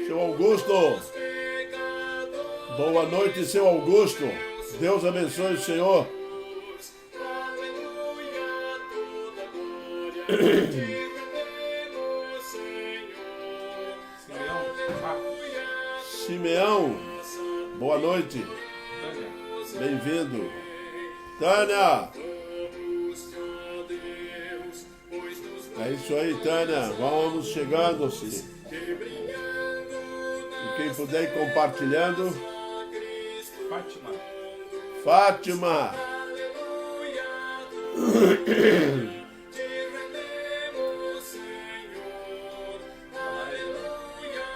Seu Augusto. Boa noite, seu Augusto. Deus abençoe o senhor. Simeão, boa noite. Bem-vindo. Tânia. É isso aí, Tânia. Vamos chegando-se. E quem puder ir compartilhando. Fátima.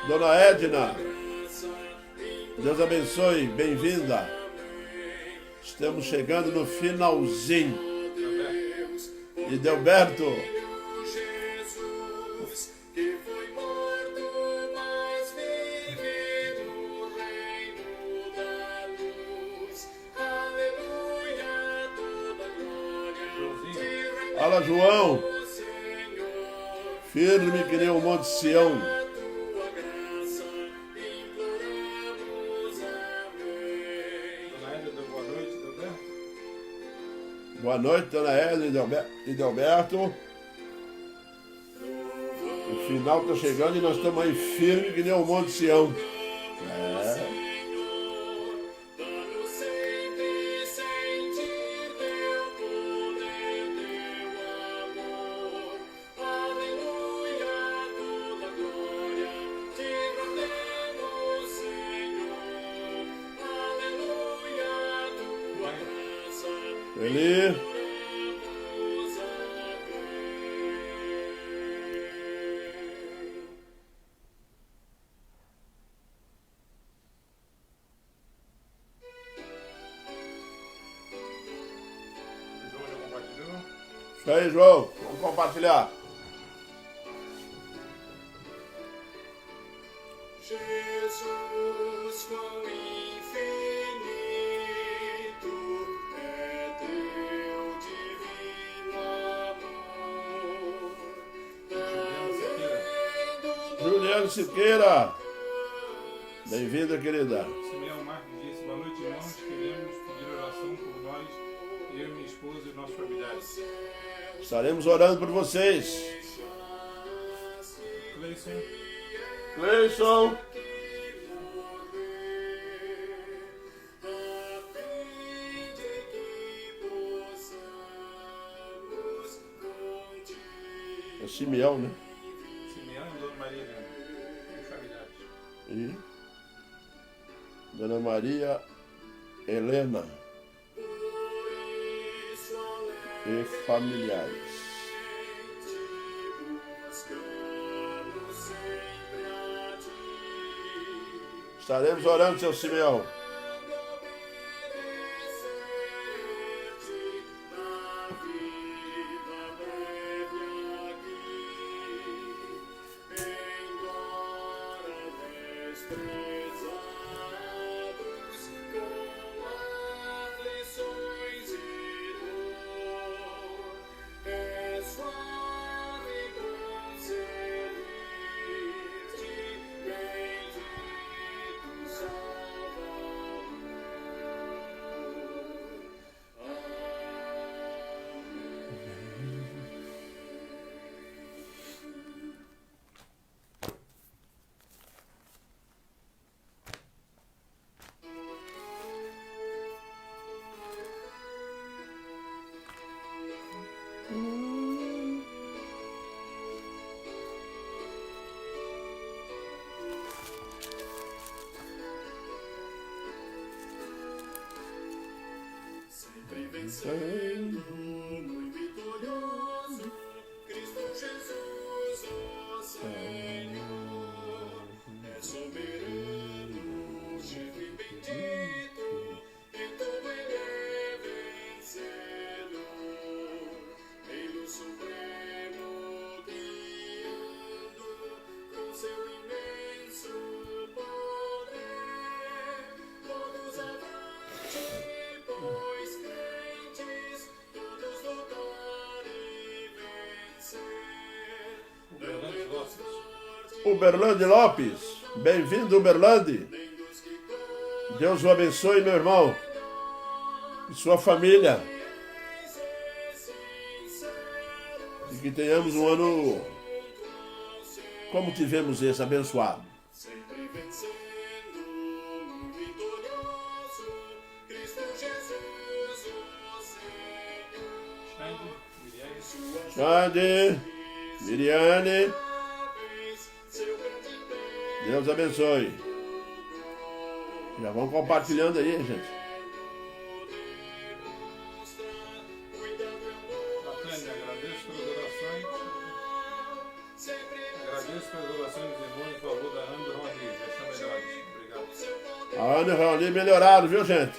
Dona Edna. Deus abençoe. Bem-vinda. Estamos chegando no finalzinho. E Delberto. Fala, João. Firme que nem o Monte Sião. Boa noite, Dona Edna e Delberto. O final está chegando e nós estamos aí firme que nem o Monte Sião. Ele. Isso aí, João. Vamos compartilhar. Jesus, quão infinito é teu divino amor. Juliano Siqueira. Bem-vinda, querida. Simeão Marques disse: boa noite, irmãos. Queremos pedir oração por nós, eu, minha esposa e nossos familiares. Estaremos orando por vocês. Cleison. É Simeão, né? Simeão e Dona Maria Helena, e familiares. E Dona Maria Helena e familiares. Estaremos orando, seu Simeão. Vencendo, muito vitorioso, Cristo Jesus, ó Senhor, é soberano, chefe bendito, então Ele é vencedor, Ele o supremo guiando, com seu imenso poder, todos avante, pois crentes, todos lutar e vencer. Uberlândia Lopes, Bem-vindo, Uberlândia. Deus o abençoe, meu irmão. E sua família. E que tenhamos um ano, como tivemos esse, abençoado. sempre vencendo, vitorioso, Cristo Jesus, o Senhor. Xande, Miriam, Xande, Miriane, Seu grande bem, Deus abençoe. Já vão compartilhando aí, gente. Natânia, agradeço pelas orações. Agradeço pelas orações dos irmãos em favor da Ana e do Raoni. Já estão melhores. Obrigado. A Ana e o Raoni melhoraram, viu, gente?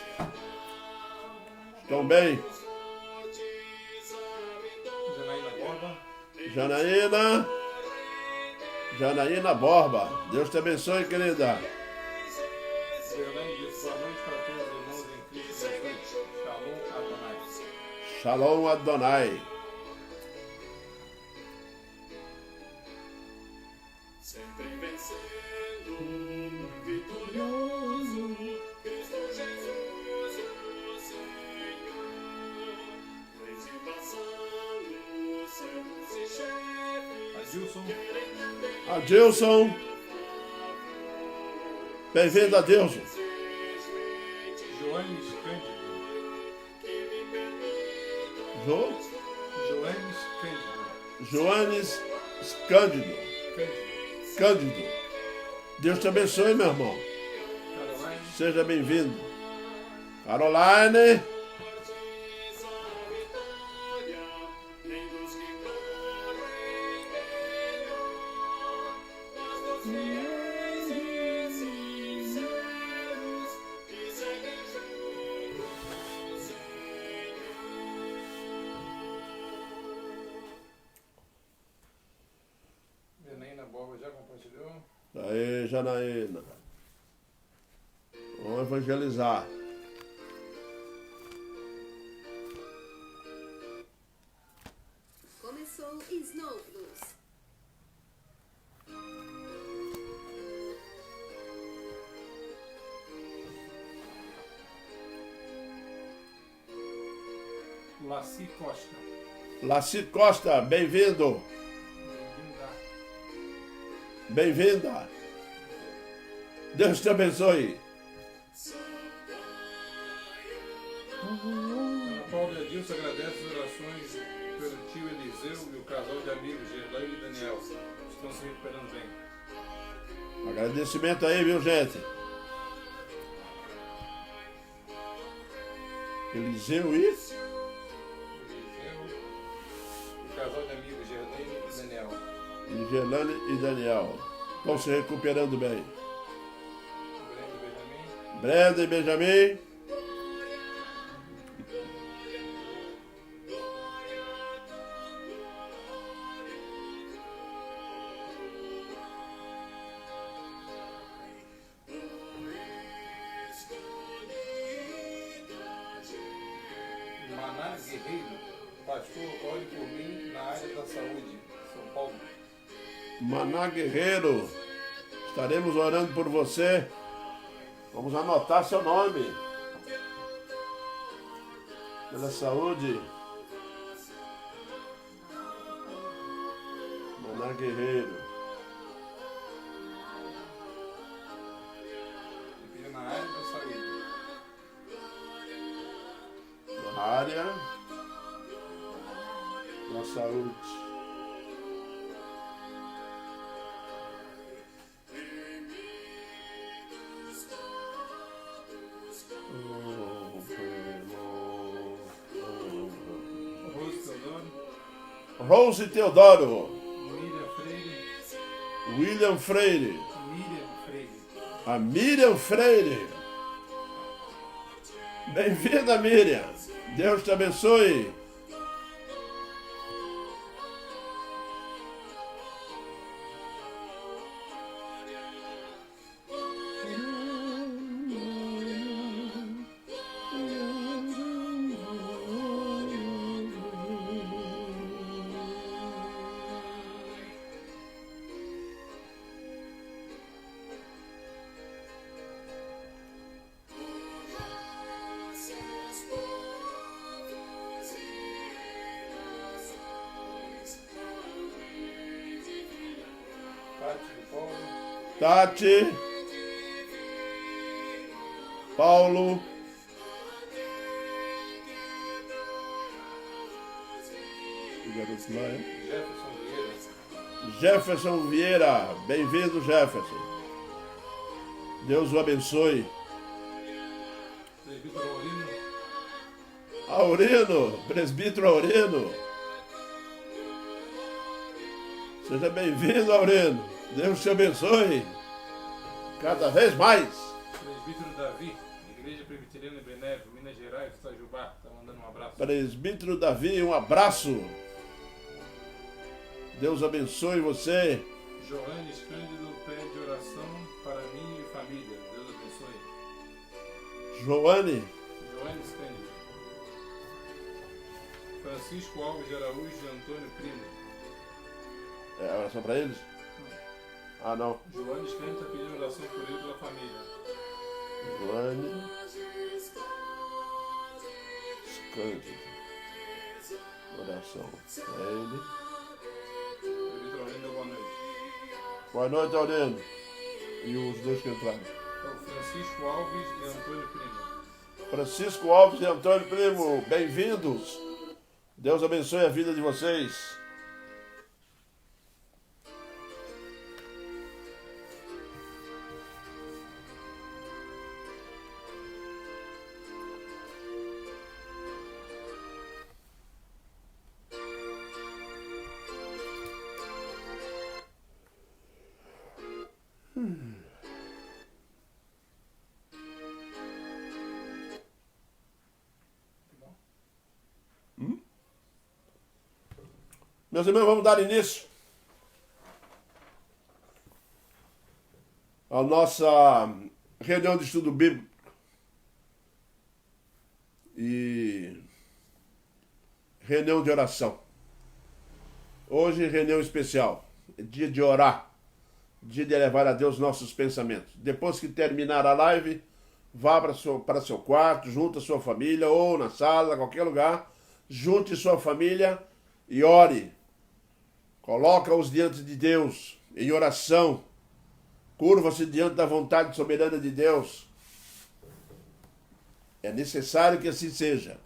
Estão bem. Janaína Borba. Janaína Borba. Deus te abençoe, querida. Verlane diz boa noite para todos os irmãos em Cristo Jesus. Shalom Adonai. Shalom Adonai. sempre vencendo, vitorioso, Cristo Jesus, o Senhor. Reis e vassalos, servos e chefes, Adilson. Adilson. Bem-vindo, Adilson. Joanes Cândido. Joanes Cândido. Joanes Cândido. Cândido. Deus te abençoe, meu irmão. Caroline. Seja bem-vindo. Caroline. nem dos que correm melhor, mas dos fiéis e sinceros que seguem junto ao Senhor. Janaína Borba já compartilhou. Aí, Janaína. Vamos evangelizar. Começou Snow Blues. Laci Costa. Laci Costa, bem-vindo. Bem-vinda. Bem-vinda. Deus te abençoe. Ana Paula e Adilson agradece as orações pelo tio Eliseu e o casal de amigos Gerlane e Daniel. Estão se recuperando bem. Agradecimento aí, viu, gente? Eliseu e Eliseu e o casal de amigos Gerlane e Daniel. Gelane e Daniel. Estão se recuperando bem. Brenda e Benjamin. Brenda e Benjamin. Maná Guerreiro. Pastor, ore por mim na área da saúde. São Paulo. Maná Guerreiro. Estaremos orando por você. Vamos anotar seu nome. Pela saúde. Maná Guerreiro. Pedindo na área da saúde. Na área da saúde. Rose Teodoro. Rose Teodoro. Miriam Freire. William Freire. Miriam Freire. A Miriam Freire. Bem-vinda, Miriam. Deus te abençoe. Tati, Paulo, Jefferson Vieira, bem-vindo, Jefferson. Deus o abençoe. Aurino, presbítero Aurino. Seja bem-vindo, Aurino. Deus te abençoe. Cada vez mais. Presbítero Davi, Igreja Presbiteriana Benévio, Minas Gerais, Itajubá, está mandando um abraço. Presbítero Davi, um abraço. Deus abençoe você. Joanes Cândido pede oração para mim e família. Deus abençoe. Joanes Cândido. Francisco Alves de Araújo e Antônio Primo. É oração para eles? Ah, não. Joanes Cândido está pedindo oração por ele e pela família. Joanes Cândido. Oração para ele. Presbítero Aurino, boa noite. Boa noite, Aurino. E os dois que entraram. Então, Francisco Alves e Antônio Primo. Francisco Alves e Antônio Primo, bem-vindos. Deus abençoe a vida de vocês. Meus irmãos, vamos dar início à nossa reunião de estudo bíblico e reunião de oração. Hoje, reunião especial, dia de orar, dia de elevar a Deus nossos pensamentos. Depois que terminar a live, vá para seu quarto, junte a sua família, ou na sala, qualquer lugar, junte sua família e ore. Coloca-os diante de Deus, em oração. Curva-se diante da vontade soberana de Deus. É necessário que assim seja.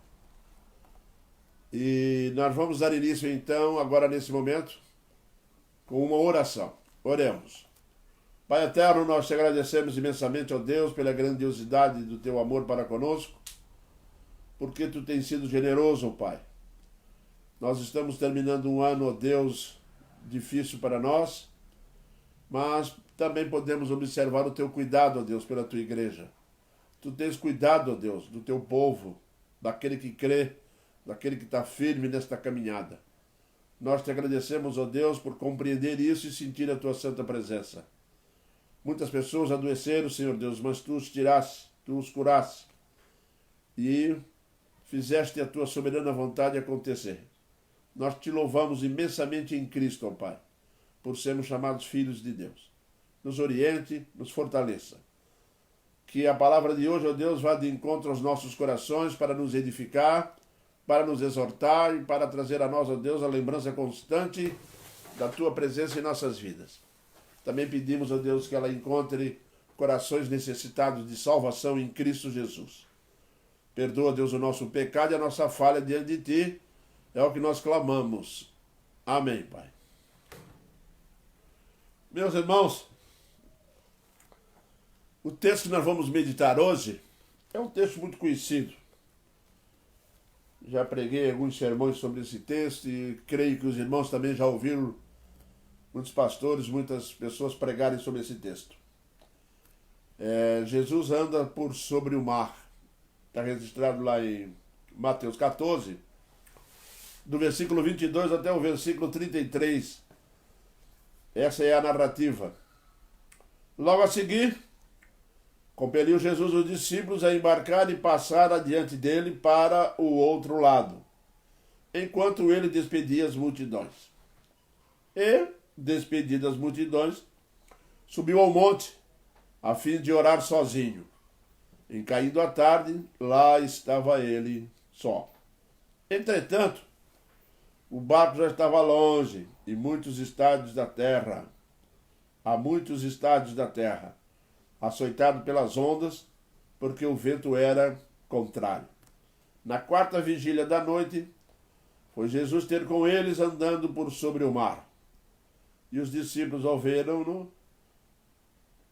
E nós vamos dar início, então, agora nesse momento, com uma oração. Oremos. Pai eterno, nós te agradecemos imensamente, ó Deus, pela grandiosidade do teu amor para conosco, porque tu tens sido generoso, ó Pai. Nós estamos terminando um ano, ó Deus, difícil para nós, mas também podemos observar o teu cuidado, ó Deus, pela tua igreja. Tu tens cuidado, ó Deus, do teu povo, daquele que crê, daquele que está firme nesta caminhada. Nós te agradecemos, ó Deus, por compreender isso e sentir a tua santa presença. Muitas pessoas adoeceram, Senhor Deus, mas tu os tiraste, tu os curaste e fizeste a tua soberana vontade acontecer. Nós te louvamos imensamente em Cristo, ó Pai, por sermos chamados filhos de Deus. Nos oriente, nos fortaleça. Que a palavra de hoje, ó Deus, vá de encontro aos nossos corações para nos edificar, para nos exortar e para trazer a nós, ó Deus, a lembrança constante da tua presença em nossas vidas. Também pedimos, ó Deus, que ela encontre corações necessitados de salvação em Cristo Jesus. Perdoa, Deus, o nosso pecado e a nossa falha diante de ti. É o que nós clamamos. Amém, Pai. Meus irmãos, o texto que nós vamos meditar hoje é um texto muito conhecido. Já preguei alguns sermões sobre esse texto e creio que os irmãos também já ouviram muitos pastores, muitas pessoas pregarem sobre esse texto. Jesus anda por sobre o mar. Está registrado lá em Mateus 14, do versículo 22 até o versículo 33. Essa é a narrativa. Logo a seguir, compeliu Jesus os discípulos a embarcar e passar adiante dele para o outro lado, enquanto ele despedia as multidões. E, despedidas as multidões, subiu ao monte, a fim de orar sozinho. Em caindo a tarde, lá estava ele só. Entretanto, o barco já estava longe, e muitos estádios da terra. a muitos estádios da terra, açoitado pelas ondas, porque o vento era contrário. Na quarta vigília da noite, foi Jesus ter com eles andando por sobre o mar. E os discípulos, ao verem-no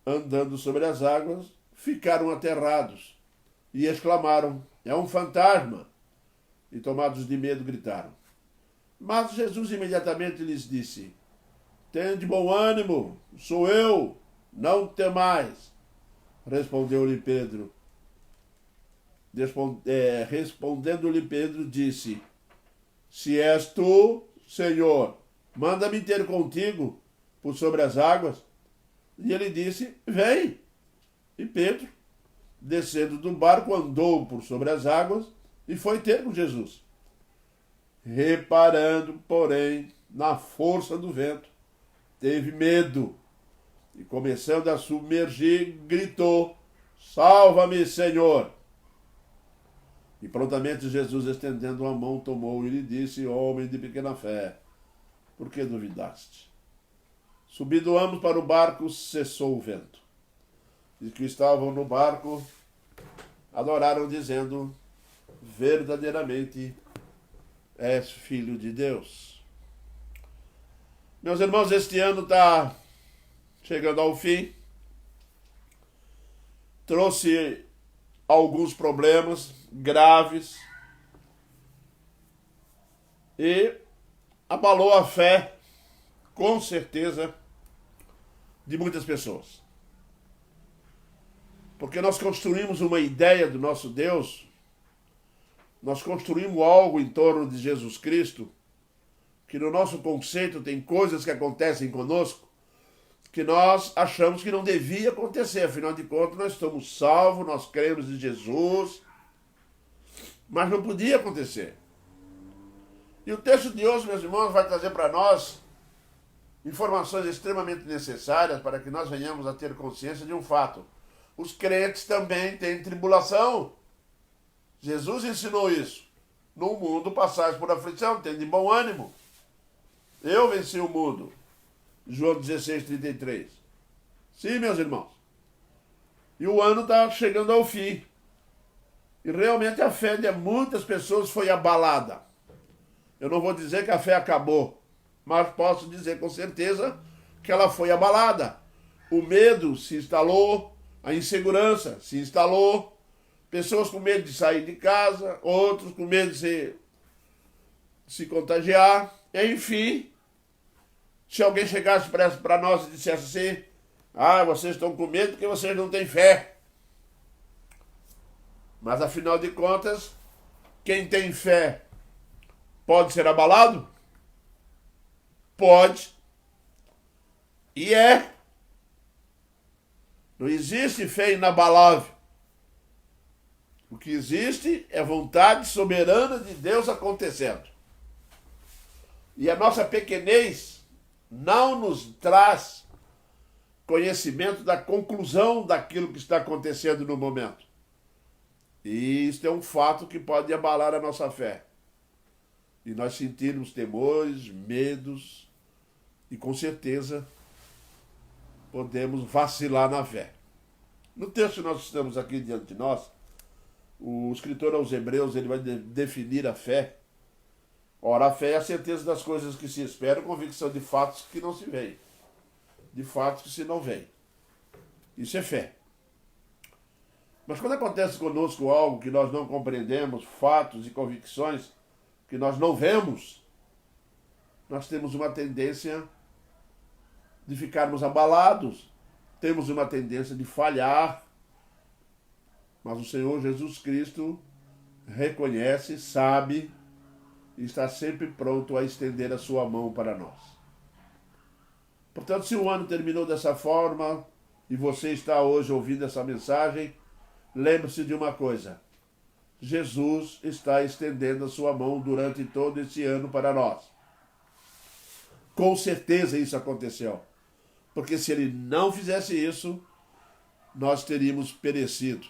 andando sobre as águas, ficaram aterrados e exclamaram: é um fantasma! E tomados de medo, gritaram. Mas Jesus imediatamente lhes disse: tende bom ânimo, sou eu, não temais. Respondeu-lhe Pedro. Respondendo-lhe Pedro, disse: se és tu, Senhor, manda-me ter contigo por sobre as águas. E ele disse: vem. E Pedro, descendo do barco, andou por sobre as águas e foi ter com Jesus. Reparando, porém, na força do vento, teve medo e, começando a submergir, gritou: salva-me, Senhor! E prontamente Jesus, estendendo a mão, tomou e lhe disse: homem de pequena fé, por que duvidaste? Subindo ambos para o barco, cessou o vento. E os que estavam no barco adoraram, dizendo: verdadeiramente és filho de Deus. Meus irmãos, este ano está chegando ao fim. Trouxe alguns problemas graves e abalou a fé, com certeza, de muitas pessoas. Porque nós construímos uma ideia do nosso Deus, nós construímos algo em torno de Jesus Cristo, que no nosso conceito tem coisas que acontecem conosco, que nós achamos que não devia acontecer. Afinal de contas, nós estamos salvos, nós cremos em Jesus, mas não podia acontecer. E o texto de hoje, meus irmãos, vai trazer para nós informações extremamente necessárias para que nós venhamos a ter consciência de um fato. Os crentes também têm tribulação. Jesus ensinou isso. No mundo passais por aflição, tende bom ânimo. Eu venci o mundo. João 16:33. Sim, meus irmãos. E o ano está chegando ao fim. E realmente a fé de muitas pessoas foi abalada. Eu não vou dizer que a fé acabou, mas posso dizer com certeza que ela foi abalada. O medo se instalou, a insegurança se instalou, pessoas com medo de sair de casa, outros com medo de se contagiar, enfim. Se alguém chegasse para nós e dissesse assim: vocês estão com medo porque vocês não têm fé. Mas afinal de contas, quem tem fé pode ser abalado? Pode. E é. Não existe fé inabalável. O que existe é vontade soberana de Deus acontecendo. E a nossa pequenez não nos traz conhecimento da conclusão daquilo que está acontecendo no momento. E isso é um fato que pode abalar a nossa fé. E nós sentirmos temores, medos, e com certeza podemos vacilar na fé. No texto que nós estamos aqui diante de nós, o escritor aos Hebreus ele vai definir a fé. Ora, a fé é a certeza das coisas que se esperam, convicção de fatos que não se veem. De fatos que se não veem. Isso é fé. Mas quando acontece conosco algo que nós não compreendemos, fatos e convicções que nós não vemos, nós temos uma tendência de ficarmos abalados, temos uma tendência de falhar. Mas o Senhor Jesus Cristo reconhece, sabe e está sempre pronto a estender a sua mão para nós. Portanto, se o ano terminou dessa forma e você está hoje ouvindo essa mensagem, lembre-se de uma coisa: Jesus está estendendo a sua mão durante todo esse ano para nós. Com certeza isso aconteceu. Porque se ele não fizesse isso, nós teríamos perecido.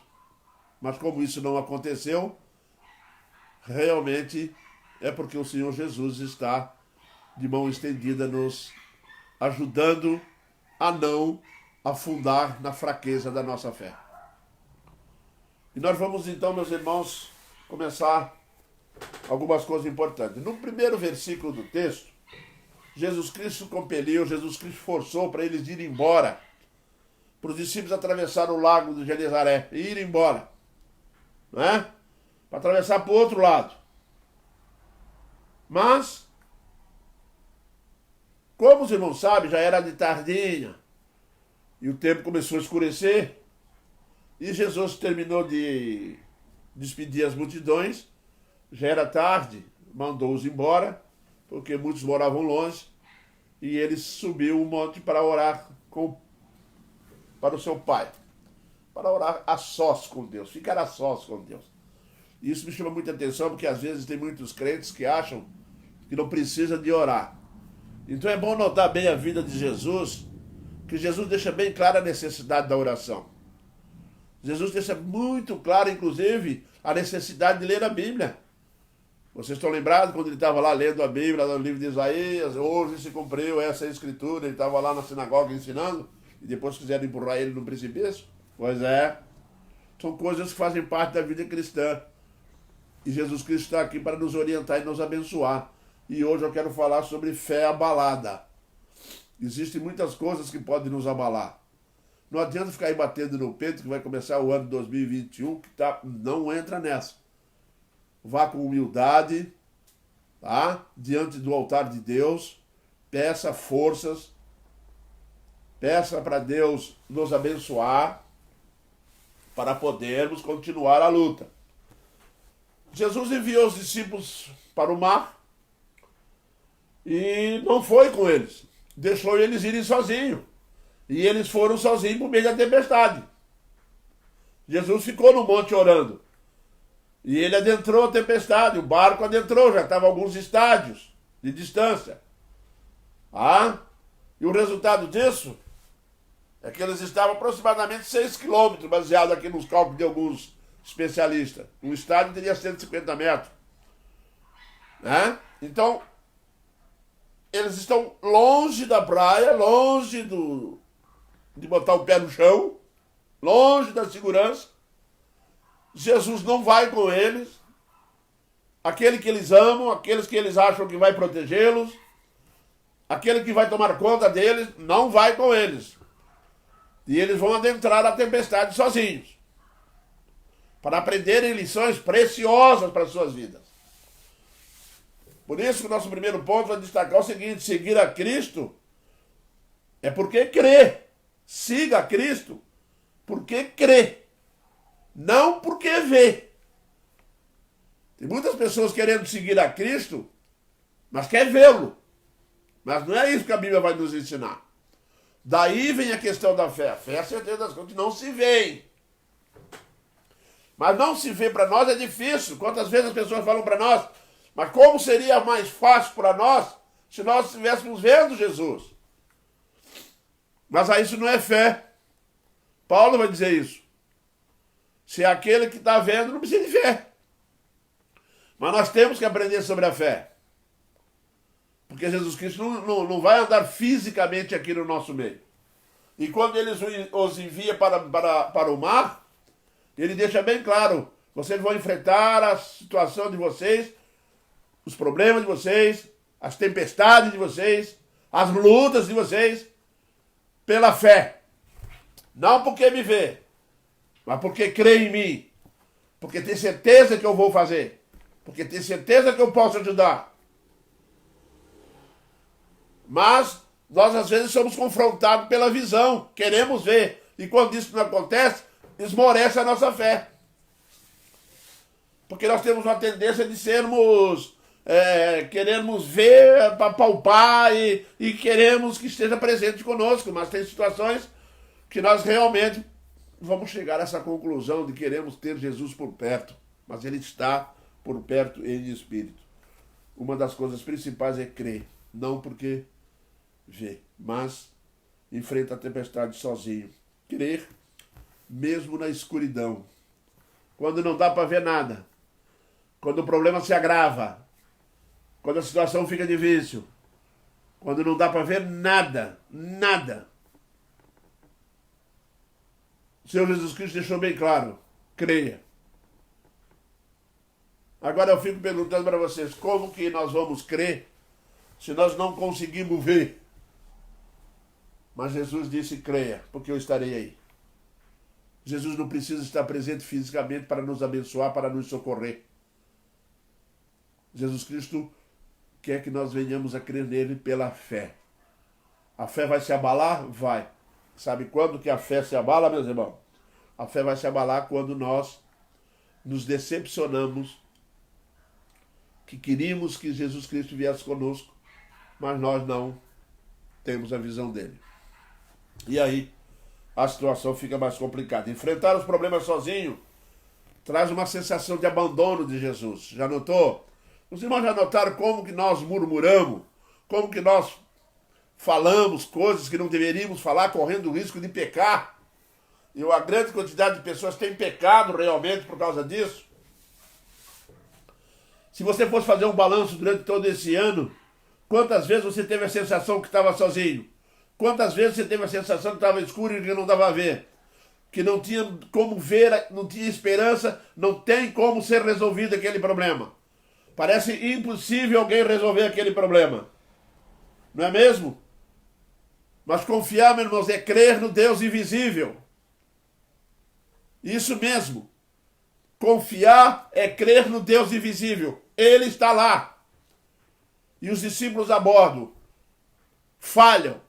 Mas como isso não aconteceu, realmente é porque o Senhor Jesus está de mão estendida nos ajudando a não afundar na fraqueza da nossa fé. E nós vamos então, meus irmãos, começar algumas coisas importantes. No primeiro versículo do texto, Jesus Cristo compeliu, Jesus Cristo forçou para eles irem embora, para os discípulos atravessar o lago de Genezaré e irem embora, não é? Para atravessar para o outro lado. Mas, como os irmãos sabem, já era de tardinha e o tempo começou a escurecer e Jesus terminou de despedir as multidões, já era tarde, mandou-os embora, porque muitos moravam longe, e ele subiu o monte para orar para o seu pai, para orar a sós com Deus, ficar a sós com Deus. E isso me chama muita atenção, porque às vezes tem muitos crentes que acham que não precisa de orar. Então é bom notar bem a vida de Jesus, que Jesus deixa bem clara a necessidade da oração. Jesus deixa muito claro, inclusive, a necessidade de ler a Bíblia. Vocês estão lembrados quando ele estava lá lendo a Bíblia, no livro de Isaías, hoje se cumpriu essa escritura, ele estava lá na sinagoga ensinando, e depois quiseram empurrar ele no precipício? Pois é, são coisas que fazem parte da vida cristã. E Jesus Cristo está aqui para nos orientar e nos abençoar. E hoje eu quero falar sobre fé abalada. Existem muitas coisas que podem nos abalar. Não adianta ficar aí batendo no peito que vai começar o ano 2021, que não entra nessa. Vá com humildade, tá? Diante do altar de Deus, peça forças, peça para Deus nos abençoar, para podermos continuar a luta. Jesus enviou os discípulos para o mar e não foi com eles, deixou eles irem sozinhos. E eles foram sozinhos por meio da tempestade. Jesus ficou no monte orando. E ele adentrou a tempestade, o barco adentrou, já estava a alguns estádios de distância. E o resultado disso é que eles estavam aproximadamente 6 quilômetros, baseado aqui nos cálculos de alguns especialistas. Um estádio teria 150 metros. Então, eles estão longe da praia, longe de botar o pé no chão, longe da segurança. Jesus não vai com eles. Aquele que eles amam, aqueles que eles acham que vai protegê-los, aquele que vai tomar conta deles, não vai com eles. E eles vão adentrar a tempestade sozinhos, para aprenderem lições preciosas para as suas vidas. Por isso que o nosso primeiro ponto vai destacar o seguinte: seguir a Cristo é porque crê. Siga a Cristo porque crê, não porque vê. Tem muitas pessoas querendo seguir a Cristo, mas quer vê-lo. Mas não é isso que a Bíblia vai nos ensinar. Daí vem a questão da fé. A fé é a certeza das coisas que não se veem. Mas não se vê para nós é difícil. Quantas vezes as pessoas falam para nós: mas como seria mais fácil para nós se nós estivéssemos vendo Jesus? Mas aí isso não é fé. Paulo vai dizer isso. Se é aquele que está vendo, não precisa de fé. Mas nós temos que aprender sobre a fé. Porque Jesus Cristo não vai andar fisicamente aqui no nosso meio. E quando ele os envia para o mar, ele deixa bem claro: vocês vão enfrentar a situação de vocês, os problemas de vocês, as tempestades de vocês, as lutas de vocês, pela fé. Não porque me vê, mas porque crê em mim. Porque tem certeza que eu vou fazer. Porque tem certeza que eu posso ajudar. Mas nós às vezes somos confrontados pela visão. Queremos ver. E quando isso não acontece, esmorece a nossa fé. Porque nós temos uma tendência de sermos... queremos ver para palpar e queremos que esteja presente conosco, mas tem situações que nós realmente vamos chegar a essa conclusão de queremos ter Jesus por perto, mas ele está por perto em espírito. Uma das coisas principais é crer, não porque vê, mas enfrenta a tempestade sozinho. Crer mesmo na escuridão, quando não dá para ver nada, quando o problema se agrava, quando a situação fica difícil, quando não dá para ver nada, O Senhor Jesus Cristo deixou bem claro: creia. Agora eu fico perguntando para vocês, como que nós vamos crer se nós não conseguimos ver? Mas Jesus disse: creia, porque eu estarei aí. Jesus não precisa estar presente fisicamente para nos abençoar, para nos socorrer. Jesus Cristo quer que nós venhamos a crer nele pela fé. A fé vai se abalar? Vai. Sabe quando que a fé se abala, meus irmãos? A fé vai se abalar quando nós nos decepcionamos que queríamos que Jesus Cristo viesse conosco, mas nós não temos a visão dele. E aí a situação fica mais complicada. Enfrentar os problemas sozinho traz uma sensação de abandono de Jesus. Já notou? Os irmãos já notaram como que nós murmuramos, como que nós falamos coisas que não deveríamos falar, correndo o risco de pecar? E uma grande quantidade de pessoas tem pecado realmente por causa disso. Se você fosse fazer um balanço durante todo esse ano, quantas vezes você teve a sensação que estava sozinho? Quantas vezes você teve a sensação que estava escuro e que não dava a ver? Que não tinha como ver, não tinha esperança, não tem como ser resolvido aquele problema. Parece impossível alguém resolver aquele problema. Não é mesmo? Mas confiar, meus irmãos, é crer no Deus invisível. Isso mesmo. Confiar é crer no Deus invisível. Ele está lá. E os discípulos a bordo falham.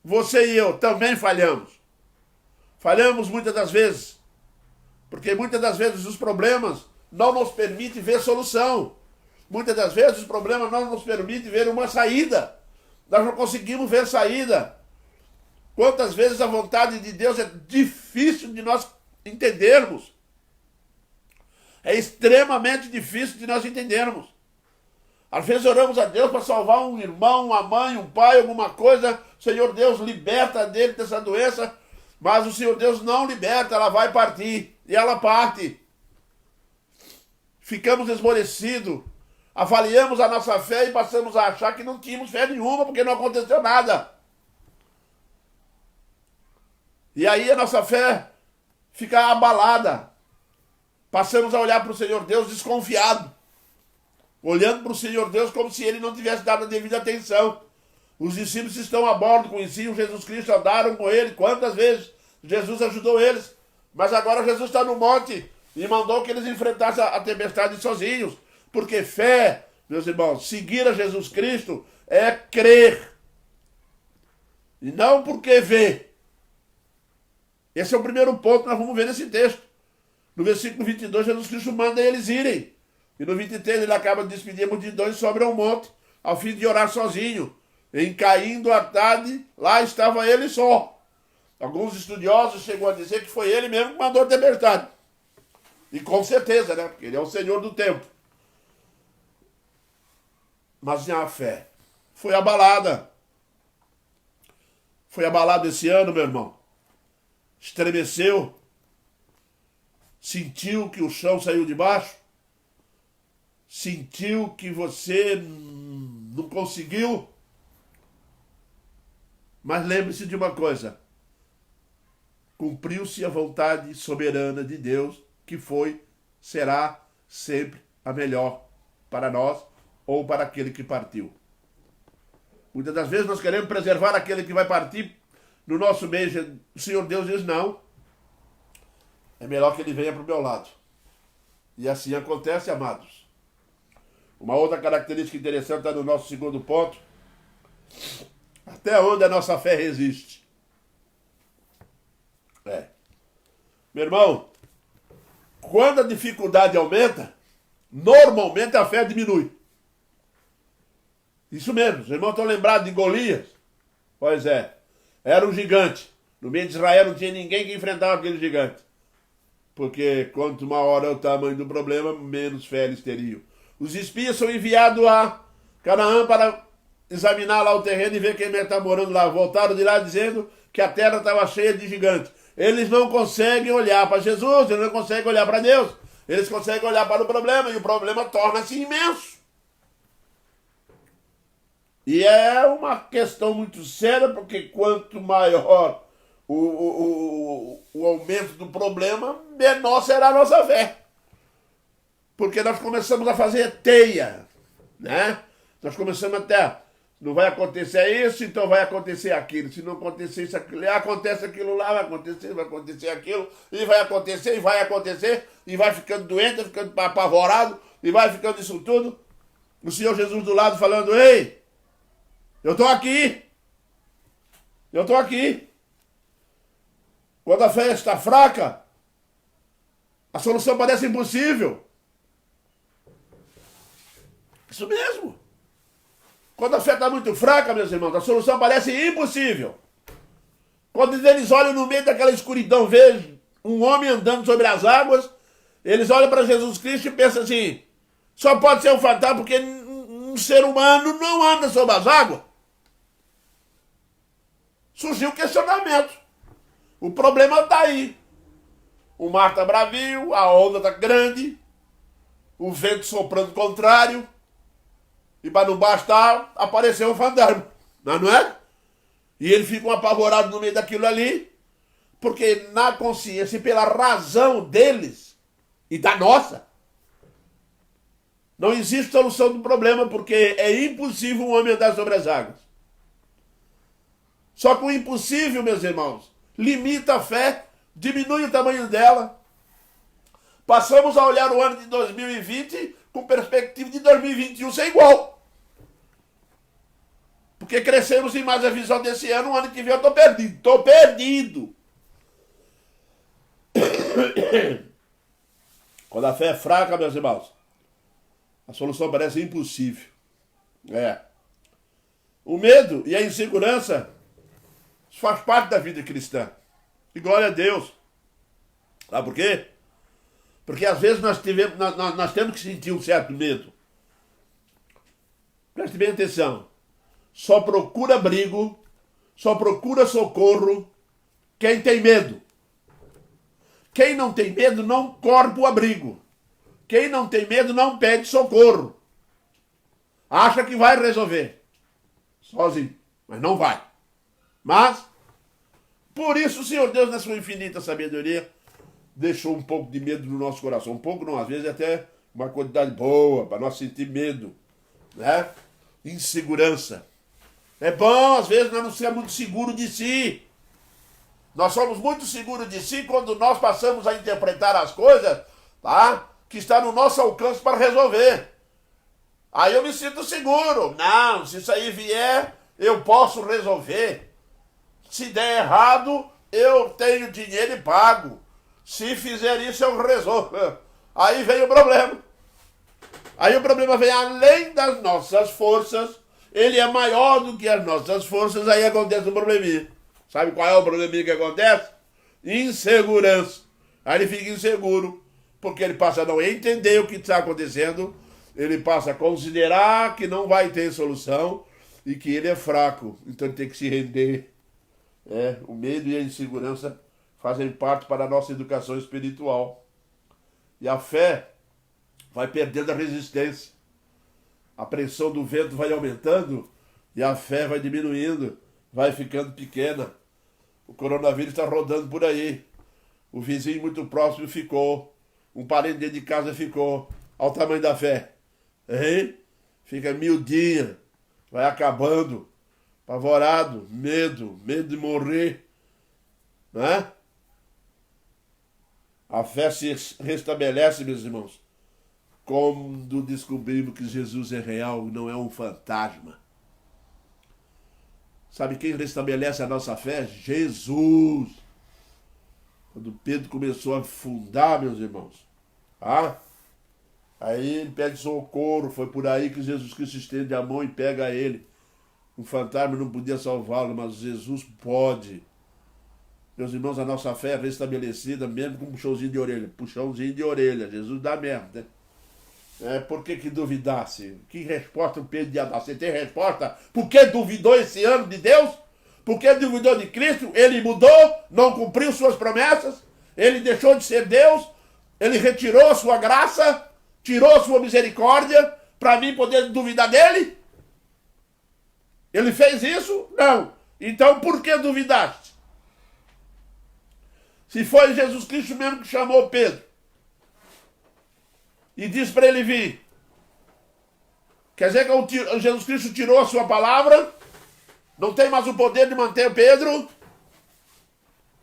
Você e eu também falhamos. Falhamos muitas das vezes. Porque muitas das vezes os problemas não nos permitem ver solução. Muitas das vezes os problemas não nos permitem ver uma saída. Nós não conseguimos ver saída. Quantas vezes a vontade de Deus é difícil de nós entendermos. É extremamente difícil de nós entendermos. Às vezes oramos a Deus para salvar um irmão, uma mãe, um pai, alguma coisa. Senhor Deus, liberta dele dessa doença. Mas o Senhor Deus não liberta, ela vai partir. E ela parte. Ficamos esmorecidos. Avaliamos a nossa fé e passamos a achar que não tínhamos fé nenhuma, porque não aconteceu nada. E aí a nossa fé fica abalada. Passamos a olhar para o Senhor Deus desconfiado. Olhando para o Senhor Deus como se ele não tivesse dado a devida atenção. Os discípulos estão a bordo, conheciam Jesus Cristo, andaram com ele. Quantas vezes Jesus ajudou eles? Mas agora Jesus está no monte e mandou que eles enfrentassem a tempestade sozinhos. Porque fé, meus irmãos, seguir a Jesus Cristo é crer. E não porque ver. Esse é o primeiro ponto que nós vamos ver nesse texto. No versículo 22, Jesus Cristo manda eles irem. E no 23 ele acaba de despedir a multidão e sobe ao monte, ao fim de orar sozinho. Em caindo a tarde, lá estava ele só. Alguns estudiosos chegam a dizer que foi ele mesmo que mandou a tempestade. E com certeza, né? Porque ele é o Senhor do tempo. Mas a fé foi abalada. Foi abalado esse ano, meu irmão. Estremeceu. Sentiu que o chão saiu de baixo? Sentiu que você não conseguiu? Mas lembre-se de uma coisa. Cumpriu-se a vontade soberana de Deus, que foi, será sempre a melhor para nós ou para aquele que partiu. Muitas das vezes nós queremos preservar aquele que vai partir no nosso meio. O Senhor Deus diz não. É melhor que ele venha para o meu lado. E assim acontece, amados. Uma outra característica interessante está no nosso segundo ponto. Até onde a nossa fé resiste. Meu irmão, quando a dificuldade aumenta, normalmente a fé diminui. Isso mesmo. Os irmãos estão lembrados de Golias? Pois é. Era um gigante. No meio de Israel não tinha ninguém que enfrentava aquele gigante. Porque quanto maior é o tamanho do problema, menos fé eles teriam. Os espias são enviados a Canaã para examinar lá o terreno e ver quem está morando lá. Voltaram de lá dizendo que a terra estava cheia de gigantes. Eles não conseguem olhar para Jesus, eles não conseguem olhar para Deus. Eles conseguem olhar para o problema e o problema torna-se imenso. E é uma questão muito séria, porque quanto maior o aumento do problema, menor será a nossa fé. Porque nós começamos a fazer teia, né? Nós começamos até, não vai acontecer isso, então vai acontecer aquilo. Se não acontecer isso, aquilo, acontece aquilo lá, vai acontecer aquilo, e vai acontecer, e vai ficando doente, vai ficando apavorado, e vai ficando isso tudo. O Senhor Jesus do lado falando, ei, eu estou aqui. Eu estou aqui. Quando a fé está fraca, a solução parece impossível. Isso mesmo. Quando a fé está muito fraca, meus irmãos, a solução parece impossível. Quando eles olham no meio daquela escuridão, vejam um homem andando sobre as águas, eles olham para Jesus Cristo e pensam assim, só pode ser um fantasma porque um ser humano não anda sobre as águas. Surgiu o questionamento. O problema está aí. O mar está bravio, a onda está grande, o vento soprando contrário, e para não bastar, apareceu um fantasma, não é? E eles ficam apavorados no meio daquilo ali, porque na consciência e pela razão deles e da nossa, não existe solução do problema, porque é impossível um homem andar sobre as águas. Só que o impossível, meus irmãos, limita a fé, diminui o tamanho dela. Passamos a olhar o ano de 2020 com perspectiva de 2021 ser igual. Porque crescemos em mais a visão desse ano, o ano que vem eu estou perdido. Estou perdido. Quando a fé é fraca, meus irmãos, a solução parece impossível. O medo e a insegurança faz parte da vida cristã. E glória a Deus. Sabe por quê? Porque às vezes nós temos que sentir um certo medo. Preste bem atenção. Só procura abrigo, só procura socorro quem tem medo. Quem não tem medo não corre para o abrigo. Quem não tem medo não pede socorro. Acha que vai resolver. Sozinho. Mas não vai. Mas, por isso o Senhor Deus, na sua infinita sabedoria, deixou um pouco de medo no nosso coração. Um pouco não, às vezes até uma quantidade boa, para nós sentir medo, né? Insegurança. É bom, às vezes, nós não sermos muito seguros de si. Nós somos muito seguros de si quando nós passamos a interpretar as coisas, tá? Que está no nosso alcance para resolver. Aí eu me sinto seguro. Não, se isso aí vier, eu posso resolver. Se der errado, eu tenho dinheiro e pago. Se fizer isso, eu resolvo. Aí vem o problema. Aí o problema vem além das nossas forças. Ele é maior do que as nossas forças. Aí acontece um probleminha. Sabe qual é o probleminha que acontece? Insegurança. Aí ele fica inseguro. Porque ele passa a não entender o que está acontecendo. Ele passa a considerar que não vai ter solução. E que ele é fraco. Então ele tem que se render. O medo e a insegurança fazem parte para a nossa educação espiritual. E a fé vai perdendo a resistência. A pressão do vento vai aumentando e a fé vai diminuindo, vai ficando pequena. O coronavírus está rodando por aí. O vizinho muito próximo ficou. Um parente dentro de casa ficou. Olha o tamanho da fé. Fica miudinha. Vai acabando. Apavorado. Medo de morrer. Né? A fé se restabelece, meus irmãos, quando descobrimos que Jesus é real e não é um fantasma. Sabe quem restabelece a nossa fé? Jesus. Quando Pedro começou a afundar, meus irmãos, aí ele pede socorro, foi por aí que Jesus Cristo estende a mão e pega ele. Um fantasma não podia salvá-lo, mas Jesus pode. Meus irmãos, a nossa fé é restabelecida mesmo com um puxãozinho de orelha. Puxãozinho de orelha, Jesus dá mesmo, né? Por que duvidasse? Que resposta o Pedro ia dar? Você tem resposta? Por que duvidou esse ano de Deus? Por que duvidou de Cristo? Ele mudou, não cumpriu suas promessas, ele deixou de ser Deus, ele retirou a sua graça, tirou a sua misericórdia, para mim poder duvidar dele? Ele fez isso? Não. Então por que duvidaste? Se foi Jesus Cristo mesmo que chamou Pedro e disse para ele vir, quer dizer que Jesus Cristo tirou a sua palavra? Não tem mais o poder de manter o Pedro?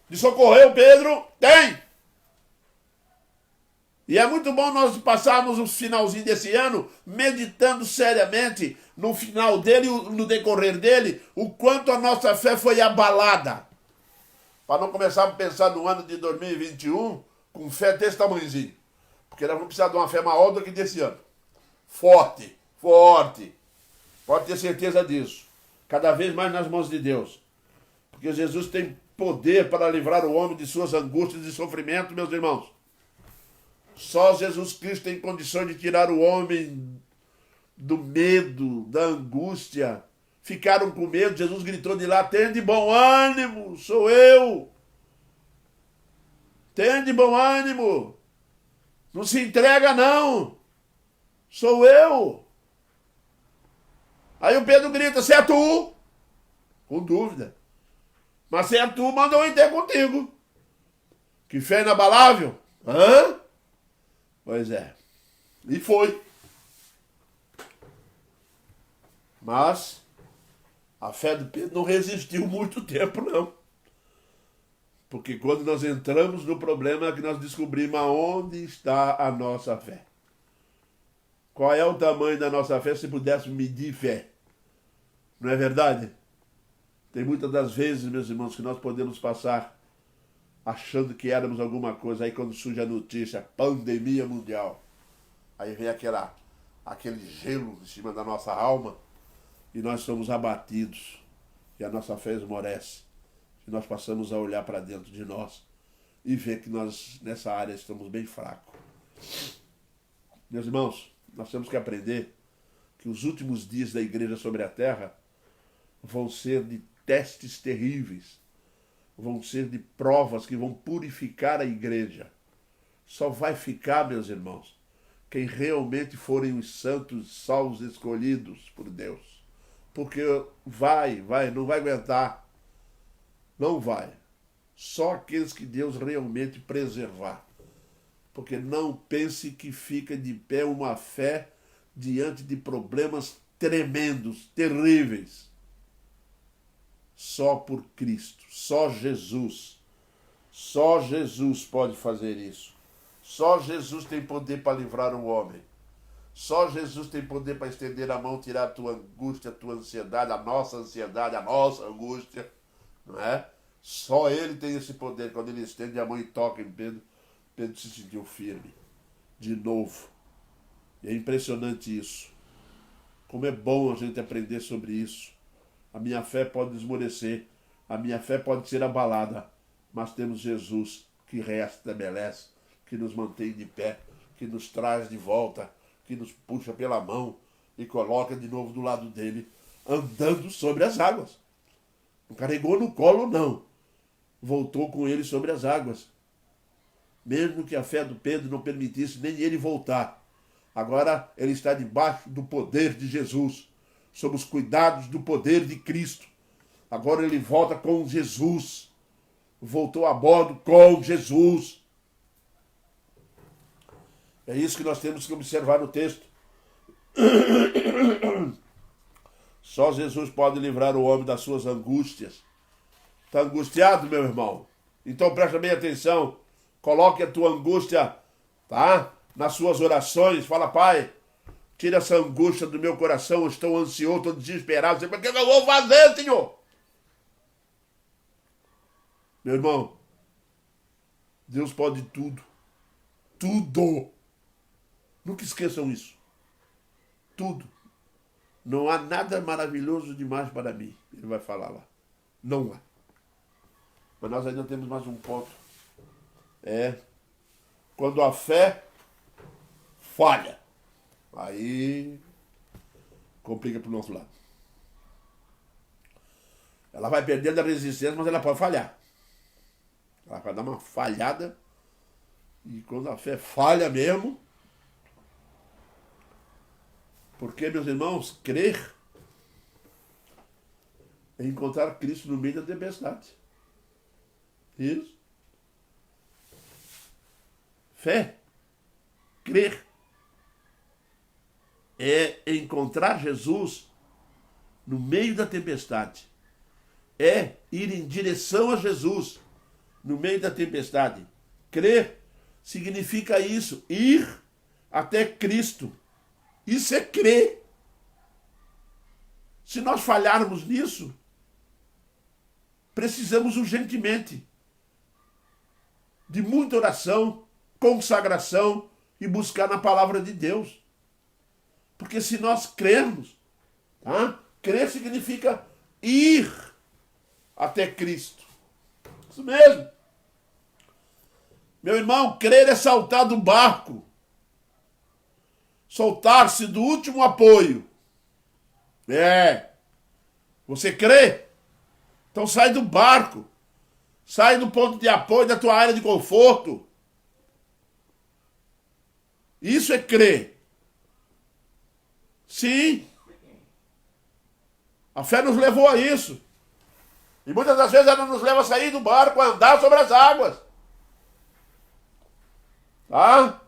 De socorrer o Pedro? Tem! E é muito bom nós passarmos o finalzinho desse ano meditando seriamente no final dele, no decorrer dele, o quanto a nossa fé foi abalada. Para não começarmos a pensar no ano de 2021 com fé desse tamanhozinho. Porque nós vamos precisar de uma fé maior do que desse ano. Forte, forte. Pode ter certeza disso. Cada vez mais nas mãos de Deus. Porque Jesus tem poder para livrar o homem de suas angústias e sofrimentos, meus irmãos. Só Jesus Cristo tem condições de tirar o homem do medo, da angústia. Ficaram com medo, Jesus gritou de lá, tende bom ânimo, sou eu. Tende bom ânimo. Não se entrega não, sou eu. Aí o Pedro grita, se é tu? Com dúvida. Mas se é tu, manda eu ir ter contigo. Que fé inabalável. Hã? Pois é. E foi. Mas a fé do Pedro não resistiu muito tempo, não. Porque quando nós entramos no problema é que nós descobrimos aonde está a nossa fé. Qual é o tamanho da nossa fé se pudéssemos medir fé? Não é verdade? Tem muitas das vezes, meus irmãos, que nós podemos passar achando que éramos alguma coisa. Aí quando surge a notícia, pandemia mundial, aí vem aquele gelo em cima da nossa alma e nós somos abatidos e a nossa fé esmorece. E nós passamos a olhar para dentro de nós e ver que nós nessa área estamos bem fracos. Meus irmãos, nós temos que aprender que os últimos dias da igreja sobre a terra vão ser de testes terríveis. Vão ser de provas que vão purificar a igreja. Só vai ficar, meus irmãos, quem realmente forem os santos salvos escolhidos por Deus. Porque não vai aguentar. Não vai. Só aqueles que Deus realmente preservar. Porque não pense que fica de pé uma fé diante de problemas tremendos, terríveis. Só por Cristo, só Jesus pode fazer isso. Só Jesus tem poder para livrar o homem. Só Jesus tem poder para estender a mão, tirar a tua angústia, a tua ansiedade, a nossa angústia, não é? Só Ele tem esse poder. Quando Ele estende a mão e toca em Pedro, Pedro se sentiu firme, de novo. E é impressionante isso. Como é bom a gente aprender sobre isso. A minha fé pode esmorecer, a minha fé pode ser abalada, mas temos Jesus que restabelece, que nos mantém de pé, que nos traz de volta, que nos puxa pela mão e coloca de novo do lado dele, andando sobre as águas. Não carregou no colo, não. Voltou com ele sobre as águas. Mesmo que a fé do Pedro não permitisse nem ele voltar. Agora ele está debaixo do poder de Jesus, sob os cuidados do poder de Cristo. Agora ele volta com Jesus. Voltou a bordo com Jesus. É isso que nós temos que observar no texto. Só Jesus pode livrar o homem das suas angústias. Está angustiado, meu irmão? Então presta bem atenção. Coloque a tua angústia, tá? Nas suas orações. Fala, Pai, tira essa angústia do meu coração, eu estou ansioso, estou desesperado. O que eu vou fazer, Senhor? Meu irmão, Deus pode tudo. Tudo. Nunca esqueçam isso. Tudo. Não há nada maravilhoso demais para mim. Ele vai falar lá. Não há. Mas nós ainda temos mais um ponto. Quando a fé falha. Aí complica para o nosso lado. Ela vai perdendo a resistência, mas ela pode falhar. Ela vai dar uma falhada. E quando a fé falha mesmo. Porque, meus irmãos, crer é encontrar Cristo no meio da tempestade. Isso. Fé, crer, é encontrar Jesus no meio da tempestade. É ir em direção a Jesus no meio da tempestade. Crer significa isso, ir até Cristo. Isso é crer. Se nós falharmos nisso, precisamos urgentemente de muita oração, consagração e buscar na palavra de Deus. Porque se nós crermos, tá? Crer significa ir até Cristo. Isso mesmo. Meu irmão, crer é saltar do barco. Soltar-se do último apoio. Você crê? Então sai do barco. Sai do ponto de apoio da tua área de conforto. Isso é crer. Sim. A fé nos levou a isso. E muitas das vezes ela nos leva a sair do barco, a andar sobre as águas. Tá?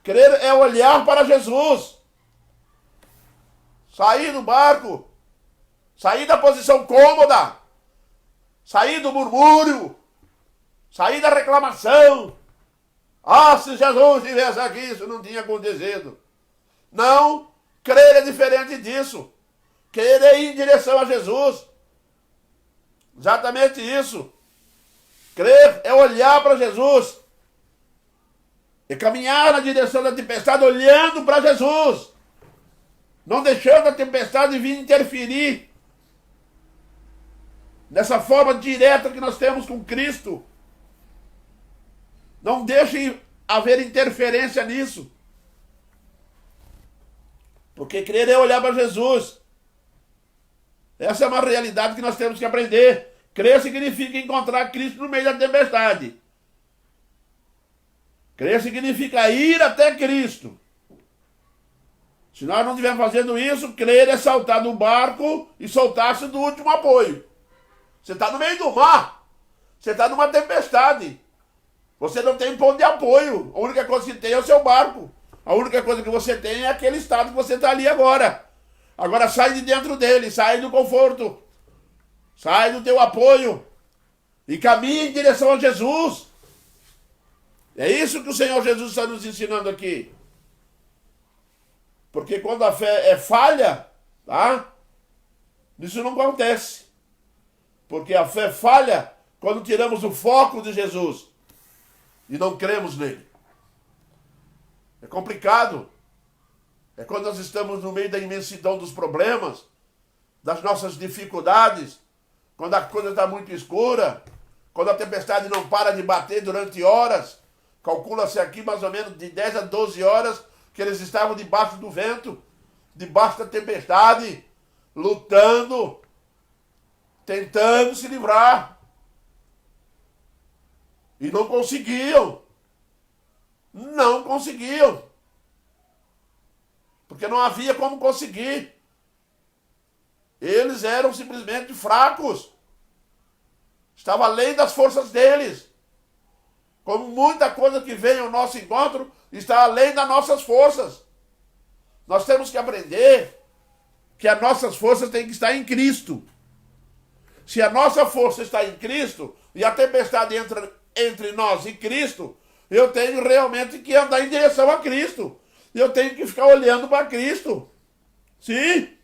Crer é olhar para Jesus. Sair do barco. Sair da posição cômoda. Sair do murmúrio. Sair da reclamação. Ah, se Jesus estivesse aqui, isso não tinha acontecido. Não, crer é diferente disso. Crer é ir em direção a Jesus. Exatamente isso. Crer é olhar para Jesus. É caminhar na direção da tempestade olhando para Jesus. Não deixando a tempestade vir interferir nessa forma direta que nós temos com Cristo. Não deixe haver interferência nisso. Porque crer é olhar para Jesus. Essa é uma realidade que nós temos que aprender. Crer significa encontrar Cristo no meio da tempestade. Crer significa ir até Cristo. Se nós não estivermos fazendo isso, crer é saltar do barco e soltar-se do último apoio. Você está no meio do mar. Você está numa tempestade. Você não tem ponto de apoio. A única coisa que tem é o seu barco. A única coisa que você tem é aquele estado que você está ali agora. Agora sai de dentro dele, sai do conforto. Sai do teu apoio. E caminha em direção a Jesus. É isso que o Senhor Jesus está nos ensinando aqui. Porque quando a fé é falha, tá? Isso não acontece. Porque a fé falha quando tiramos o foco de Jesus e não cremos nele. É complicado. É quando nós estamos no meio da imensidão dos problemas, das nossas dificuldades, quando a coisa está muito escura, quando a tempestade não para de bater durante horas. Calcula-se aqui mais ou menos de 10 a 12 horas que eles estavam debaixo do vento, debaixo da tempestade, lutando, tentando se livrar. E não conseguiam. Não conseguiam. Porque não havia como conseguir. Eles eram simplesmente fracos. Estava além das forças deles. Como muita coisa que vem ao nosso encontro está além das nossas forças. Nós temos que aprender que as nossas forças têm que estar em Cristo. Se a nossa força está em Cristo e a tempestade entra entre nós e Cristo, eu tenho realmente que andar em direção a Cristo. Eu tenho que ficar olhando para Cristo. Sim.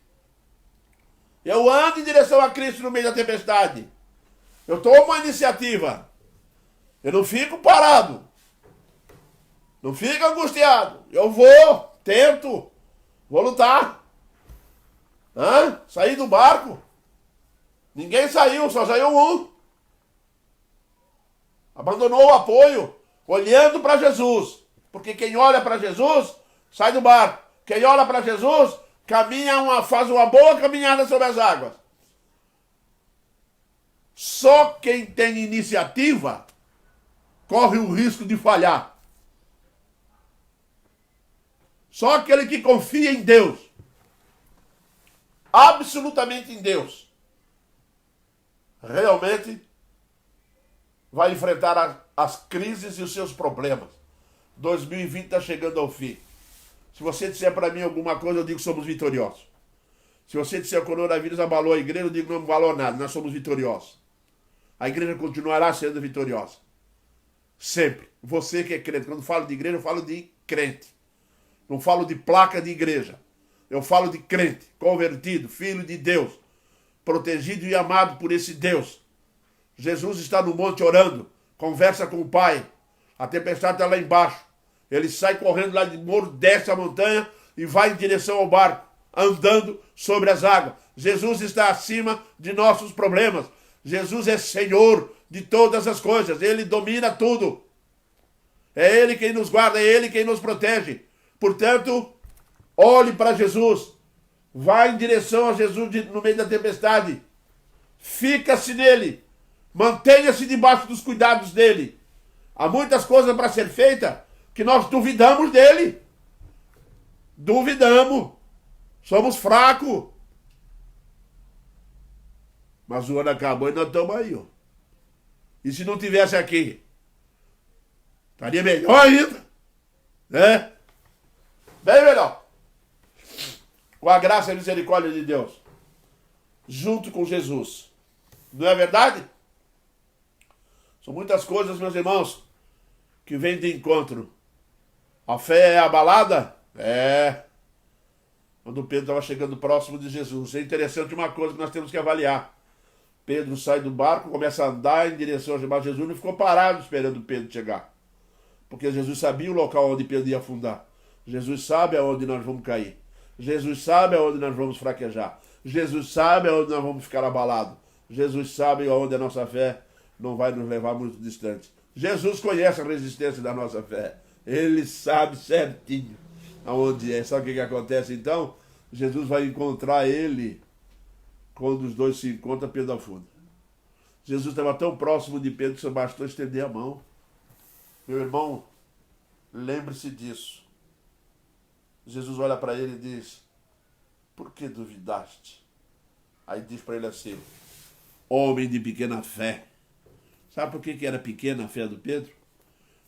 Eu ando em direção a Cristo no meio da tempestade. Eu tomo uma iniciativa. Eu não fico parado. Não fico angustiado. Eu vou, tento, vou lutar. Saí do barco. Ninguém saiu, só saiu um. Abandonou o apoio, olhando para Jesus. Porque quem olha para Jesus, sai do barco. Quem olha para Jesus, faz uma boa caminhada sobre as águas. Só quem tem iniciativa corre o risco de falhar. Só aquele que confia em Deus, absolutamente em Deus, realmente vai enfrentar as crises e os seus problemas. 2020 está chegando ao fim. Se você disser para mim alguma coisa, eu digo que somos vitoriosos. Se você disser que o coronavírus abalou a igreja, eu digo que não abalou nada, nós somos vitoriosos. A igreja continuará sendo vitoriosa. Sempre. Você que é crente, quando falo de igreja, eu falo de crente. Não falo de placa de igreja. Eu falo de crente, convertido, filho de Deus, protegido e amado por esse Deus. Jesus está no monte orando, conversa com o Pai. A tempestade está lá embaixo. Ele sai correndo lá de morro, desce a montanha e vai em direção ao barco, andando sobre as águas. Jesus está acima de nossos problemas. Jesus é Senhor de todas as coisas. Ele domina tudo. É Ele quem nos guarda, é Ele quem nos protege. Portanto, olhe para Jesus. Vá em direção a Jesus no meio da tempestade. Fica-se nele. Mantenha-se debaixo dos cuidados dele. Há muitas coisas para ser feitas que nós duvidamos dele. Duvidamos. Somos fracos. Mas o ano acabou e nós estamos aí, ó. E se não tivesse aqui? Estaria melhor ainda. Né? Bem melhor. Com a graça e a misericórdia de Deus. Junto com Jesus. Não é verdade? São muitas coisas, meus irmãos, que vêm de encontro. A fé é abalada? É. Quando Pedro estava chegando próximo de Jesus. É interessante uma coisa que nós temos que avaliar. Pedro sai do barco, começa a andar em direção a Jesus. Não ficou parado esperando Pedro chegar. Porque Jesus sabia o local onde Pedro ia afundar. Jesus sabe aonde nós vamos cair. Jesus sabe aonde nós vamos fraquejar. Jesus sabe aonde nós vamos ficar abalados. Jesus sabe aonde a nossa fé não vai nos levar muito distante. Jesus conhece a resistência da nossa fé. Ele sabe certinho aonde é. Sabe o que acontece então? Jesus vai encontrar ele. Quando os dois se encontram, Pedro afunda. Jesus estava tão próximo de Pedro que só bastou estender a mão. Meu irmão, lembre-se disso. Jesus olha para ele e diz: por que duvidaste? Aí diz para ele assim: homem de pequena fé. Sabe por que era pequena a fé do Pedro?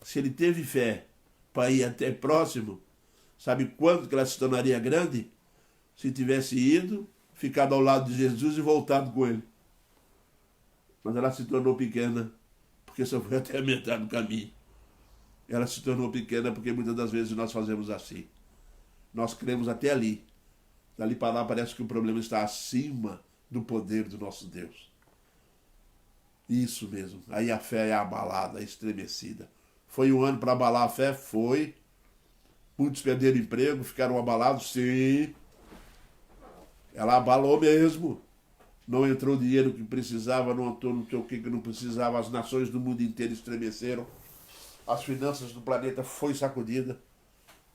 Se ele teve fé para ir até próximo, sabe quando que ela se tornaria grande? Se tivesse ido, ficado ao lado de Jesus e voltado com ele. Mas ela se tornou pequena porque só foi até a metade do caminho. Ela se tornou pequena porque muitas das vezes nós fazemos assim. Nós cremos até ali. Dali para lá parece que o problema está acima do poder do nosso Deus. Isso mesmo. Aí a fé é abalada, é estremecida. Foi um ano para abalar a fé? Foi. Muitos perderam emprego, ficaram abalados? Sim. Ela abalou mesmo. Não entrou o dinheiro que precisava, não entrou não sei o que não precisava. As nações do mundo inteiro estremeceram. As finanças do planeta foi sacudida.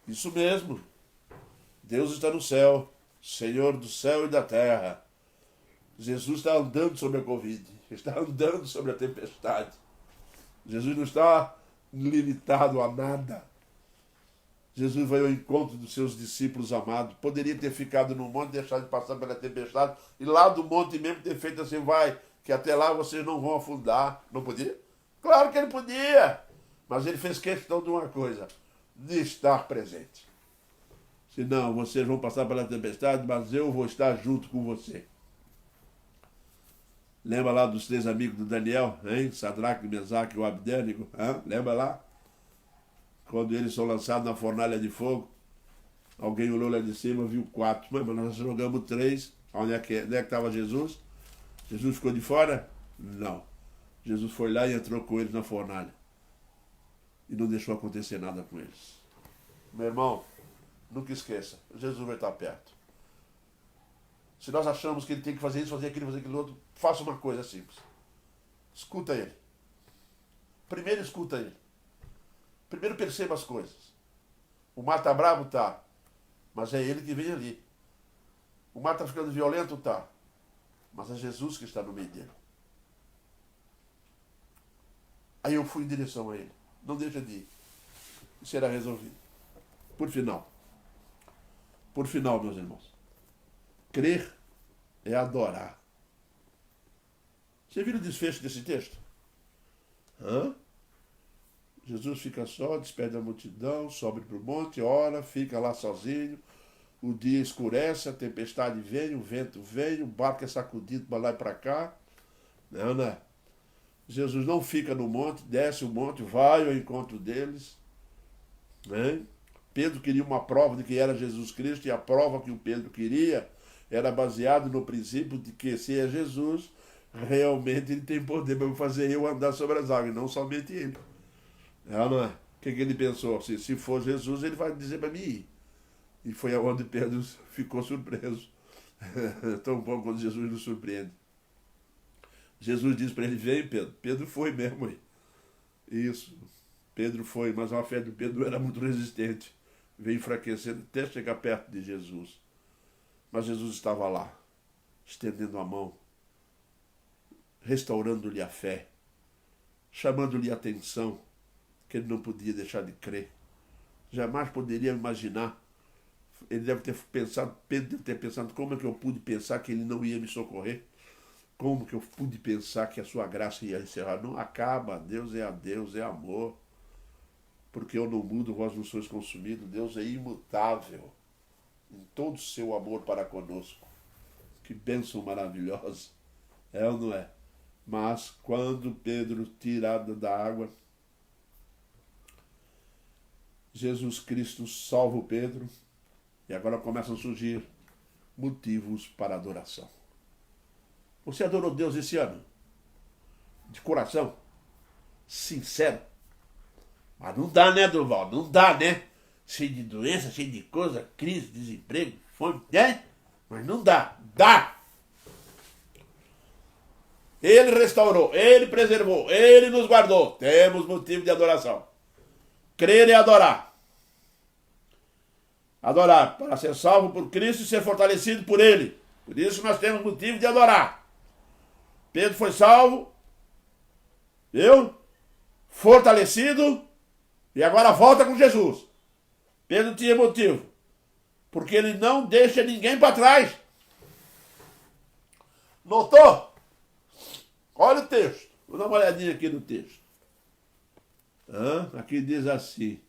Isso mesmo. Deus está no céu, Senhor do céu e da terra. Jesus está andando sobre a Covid, está andando sobre a tempestade. Jesus não está limitado a nada. Jesus vai ao encontro dos seus discípulos amados. Poderia ter ficado no monte, deixado de passar pela tempestade, e lá do monte mesmo ter feito assim: vai, que até lá vocês não vão afundar. Não podia? Claro que ele podia. Mas ele fez questão de uma coisa: de estar presente. Senão, vocês vão passar pela tempestade, mas eu vou estar junto com você. Lembra lá dos 3 amigos do Daniel, hein? Sadraque, Mesaque e o Abdênigo, hein? Lembra lá? Quando eles são lançados na fornalha de fogo, alguém olhou lá de cima, viu 4. Mas nós jogamos 3. Onde é que estava Jesus? Jesus ficou de fora? Não. Jesus foi lá e entrou com eles na fornalha. E não deixou acontecer nada com eles. Meu irmão, nunca esqueça, Jesus vai estar perto. Se nós achamos que ele tem que fazer isso, fazer aquilo outro, faça uma coisa simples. Escuta ele. Primeiro escuta ele. Primeiro perceba as coisas. O mar está bravo? Tá. Mas é ele que vem ali. O mar está ficando violento? Tá. Mas é Jesus que está no meio dele. Aí eu fui em direção a ele. Não deixa de ir. E será resolvido. Por final, meus irmãos, crer é adorar. Você viu o desfecho desse texto? Jesus fica só, despede a multidão, sobe para o monte, ora, fica lá sozinho. O dia escurece, a tempestade vem, o vento vem, o barco é sacudido para lá e para cá. Não, né? Jesus não fica no monte, desce o monte, vai ao encontro deles. Né? Pedro queria uma prova de que era Jesus Cristo, e a prova que o Pedro queria era baseada no princípio de que, se é Jesus, realmente ele tem poder para fazer eu andar sobre as águas, não somente ele. Não é? O que ele pensou? Se for Jesus, ele vai dizer para mim ir. E foi aonde Pedro ficou surpreso. Tão bom quando Jesus nos surpreende. Jesus disse para ele: vem, Pedro. Pedro foi mesmo aí. Isso. Pedro foi, mas a fé de Pedro era muito resistente. Veio enfraquecendo até chegar perto de Jesus. Mas Jesus estava lá, estendendo a mão, restaurando-lhe a fé, chamando-lhe a atenção, que ele não podia deixar de crer. Jamais poderia imaginar. Ele deve ter pensado, Pedro deve ter pensado: como é que eu pude pensar que ele não ia me socorrer? Como que eu pude pensar que a sua graça ia encerrar? Não acaba, Deus, é amor. Porque eu não mudo, vós não sois consumidos. Deus é imutável em todo o seu amor para conosco. Que bênção maravilhosa. É ou não é? Mas quando Pedro tirado da água, Jesus Cristo salva o Pedro, e agora começam a surgir motivos para adoração. Você adorou Deus esse ano? De coração? Sincero? Mas não dá, né, Durval? Não dá, né? Cheio de doença, cheio de coisa, crise, desemprego, fome, né? Mas não dá. Dá! Ele restaurou, Ele preservou, Ele nos guardou. Temos motivo de adoração. Crer e adorar. Adorar para ser salvo por Cristo e ser fortalecido por Ele. Por isso nós temos motivo de adorar. Pedro foi salvo, viu? Fortalecido, e agora volta com Jesus. Pedro tinha motivo, porque ele não deixa ninguém para trás. Notou? Olha o texto. Vou dar uma olhadinha aqui no texto. Aqui diz assim.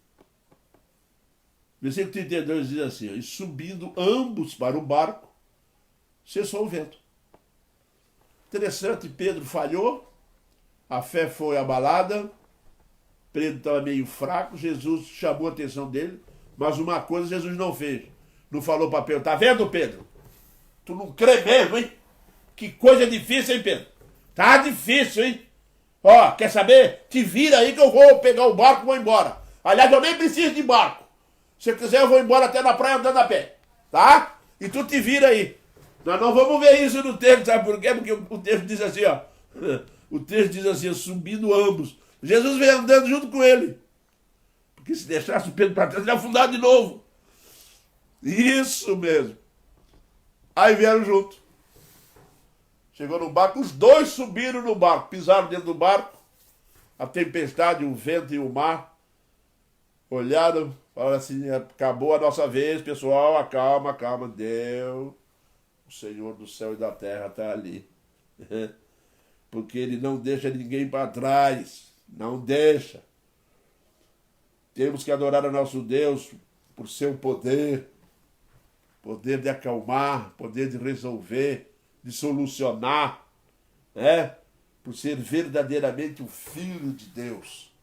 Versículo 32 diz assim: e subindo ambos para o barco, cessou o vento. Interessante, Pedro falhou, a fé foi abalada, Pedro estava meio fraco, Jesus chamou a atenção dele, mas uma coisa Jesus não fez. Não falou para Pedro: tá vendo, Pedro? Tu não crê mesmo, hein? Que coisa difícil, hein, Pedro? Tá difícil, hein? Ó, quer saber? Te vira aí que eu vou pegar o barco e vou embora. Aliás, eu nem preciso de barco. Se quiser, eu vou embora até na praia andando a pé. Tá? E tu te vira aí. Nós não vamos ver isso no texto, sabe por quê? Porque o texto diz assim, ó. O texto diz assim: subindo ambos. Jesus vem andando junto com ele. Porque se deixasse o Pedro para trás, ele ia afundar de novo. Isso mesmo. Aí vieram junto. Chegou no barco, os dois subiram no barco, pisaram dentro do barco. A tempestade, o vento e o mar olharam, falaram assim: acabou a nossa vez, pessoal, acalma, calma, Deus, o Senhor do céu e da terra está ali. Porque Ele não deixa ninguém para trás, não deixa. Temos que adorar a nosso Deus por seu poder, poder de acalmar, poder de resolver, de solucionar, por ser verdadeiramente o Filho de Deus,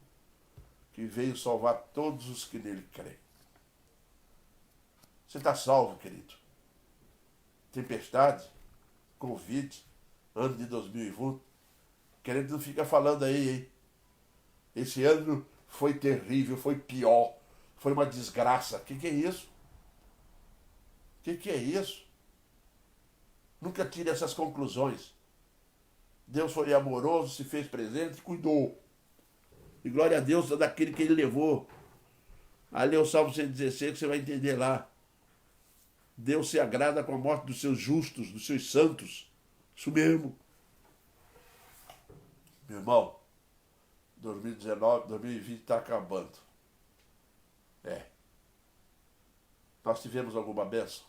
que veio salvar todos os que nele creem. Você está salvo, querido. Tempestade, Covid, ano de 2020, querido, não fica falando aí, hein? Esse ano foi terrível, foi pior, foi uma desgraça. O que é isso? O que é isso? Nunca tire essas conclusões. Deus foi amoroso, se fez presente, cuidou. E glória a Deus daquele que Ele levou. Ali é o Salmo 116, que você vai entender lá. Deus se agrada com a morte dos seus justos, dos seus santos. Isso mesmo. Meu irmão, 2019, 2020 está acabando. Nós tivemos alguma bênção?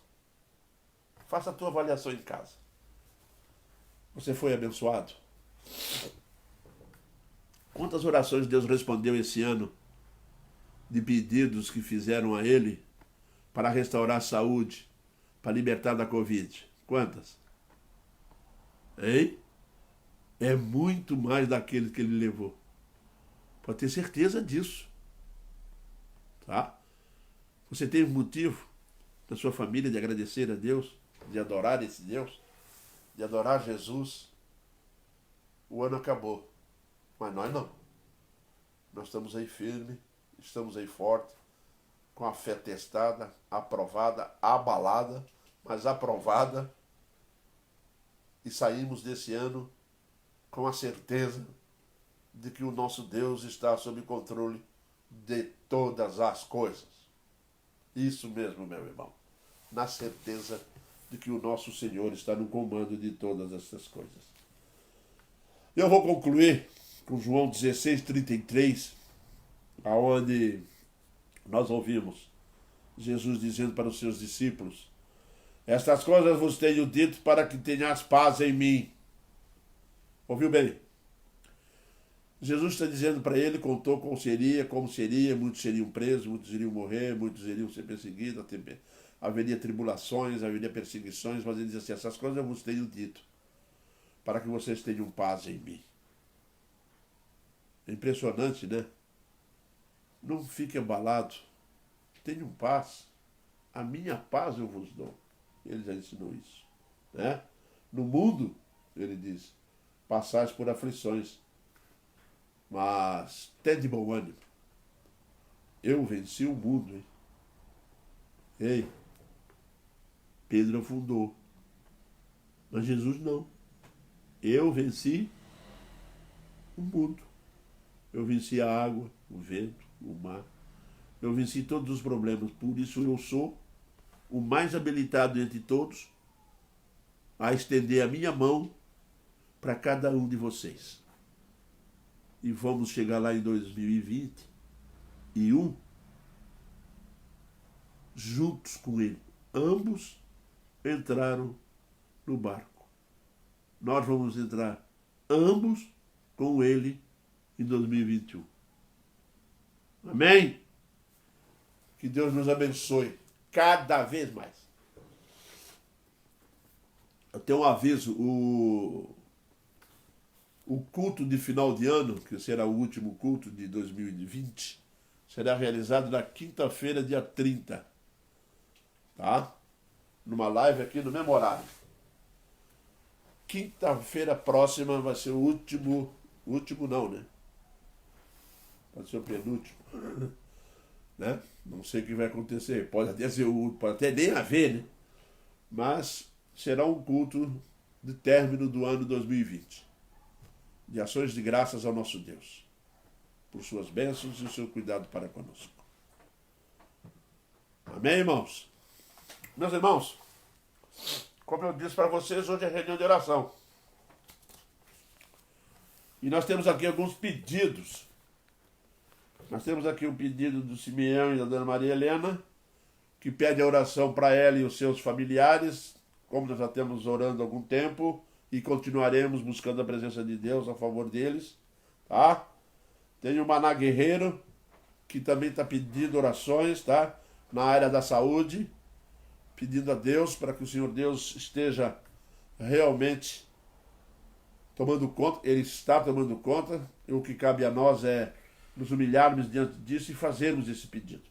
Faça a tua avaliação em casa. Você foi abençoado? Quantas orações Deus respondeu esse ano de pedidos que fizeram a ele para restaurar a saúde, para libertar da Covid? Quantas? Hein? É muito mais daqueles que ele levou. Pode ter certeza disso. Tá? Você tem um motivo na sua família de agradecer a Deus, de adorar esse Deus, de adorar Jesus. O ano acabou, mas nós não. Nós estamos aí firme, estamos aí forte, com a fé testada, aprovada, abalada, mas aprovada, e saímos desse ano com a certeza de que o nosso Deus está sob controle de todas as coisas. Isso mesmo, meu irmão. Na certeza de que o nosso Senhor está no comando de todas essas coisas. Eu vou concluir com João 16:33, aonde nós ouvimos Jesus dizendo para os seus discípulos: estas coisas vos tenho dito para que tenhas paz em mim. Ouviu bem? Jesus está dizendo para ele, contou como seria, muitos seriam presos, muitos iriam morrer, muitos iriam ser perseguidos, haveria tribulações, haveria perseguições, mas ele diz assim: essas coisas eu vos tenho dito, para que vocês tenham paz em mim. É impressionante, né? Não fique abalado, tenham paz, a minha paz eu vos dou. Ele já ensinou isso, né? No mundo, ele diz, passais por aflições, mas tende bom ânimo. Eu venci o mundo, hein? Ei, Pedro afundou, mas Jesus não. Eu venci o mundo. Eu venci a água, o vento, o mar. Eu venci todos os problemas. Por isso eu sou o mais habilitado entre todos a estender a minha mão para cada um de vocês. E vamos chegar lá em 2021 juntos com ele. Ambos entraram no barco. Nós vamos entrar ambos com ele em 2021. Amém? Que Deus nos abençoe cada vez mais. Eu tenho um aviso, o culto de final de ano, que será o último culto de 2020, será realizado na quinta-feira, dia 30. Tá? Numa live aqui no mesmo horário. Quinta-feira próxima vai ser o último não, né? Pode ser o penúltimo. Né? Não sei o que vai acontecer. Pode até ser pode até nem haver, né? Mas será um culto de término do ano 2020. De ações de graças ao nosso Deus. Por suas bênçãos e o seu cuidado para conosco. Amém, irmãos? Meus irmãos, como eu disse para vocês, hoje é reunião de oração. E nós temos aqui alguns pedidos. Nós temos aqui um pedido do Simeão e da Dona Maria Helena, que pede a oração para ela e os seus familiares, como nós já estamos orando há algum tempo, e continuaremos buscando a presença de Deus a favor deles. Tá? Tem o Maná Guerreiro, que também está pedindo orações, tá? Na área da saúde, pedindo a Deus para que o Senhor Deus esteja realmente tomando conta. Ele está tomando conta, e o que cabe a nós é nos humilharmos diante disso e fazermos esse pedido.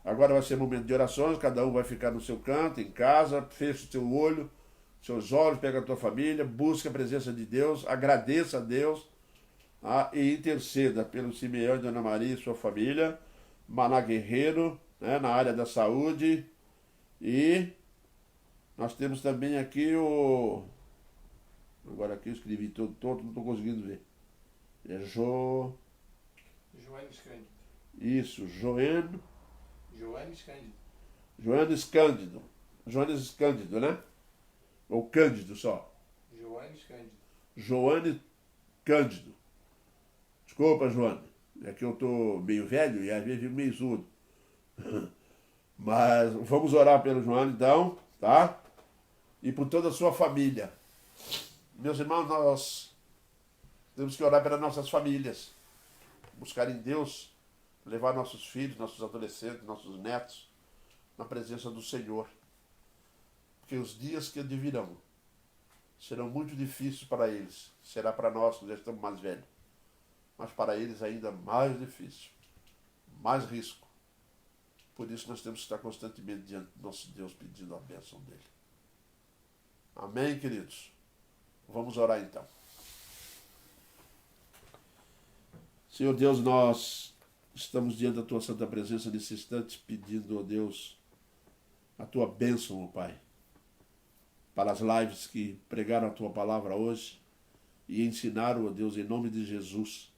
Agora vai ser momento de orações, cada um vai ficar no seu canto, em casa, fecha o seu olho, seus olhos, pega a tua família, busca a presença de Deus, agradeça a Deus, e interceda pelo Simeão e Dona Maria e sua família, Maná Guerreiro, né, na área da saúde, e nós temos também aqui agora aqui eu escrevi todo, não estou conseguindo ver. É Joanes Cândido. Isso, Joanes Cândido. Joanes Cândido, né? Ou Cândido só? Joanes Cândido. Desculpa, Joane. É que eu estou meio velho e às vezes fico meio surdo. Mas vamos orar pelo Joane então, tá? E por toda a sua família. Meus irmãos, nós temos que orar pelas nossas famílias. Buscar em Deus levar nossos filhos, nossos adolescentes, nossos netos na presença do Senhor. Porque os dias que virão serão muito difíceis para eles. Será para nós, que já estamos mais velhos. Mas para eles ainda mais difícil. Mais risco. Por isso nós temos que estar constantemente diante do nosso Deus pedindo a bênção dele. Amém, queridos? Vamos orar então. Senhor Deus, nós estamos diante da tua santa presença nesse instante, pedindo, ó Deus, a tua bênção, ó Pai, para as lives que pregaram a tua palavra hoje e ensinaram, ó Deus, em nome de Jesus.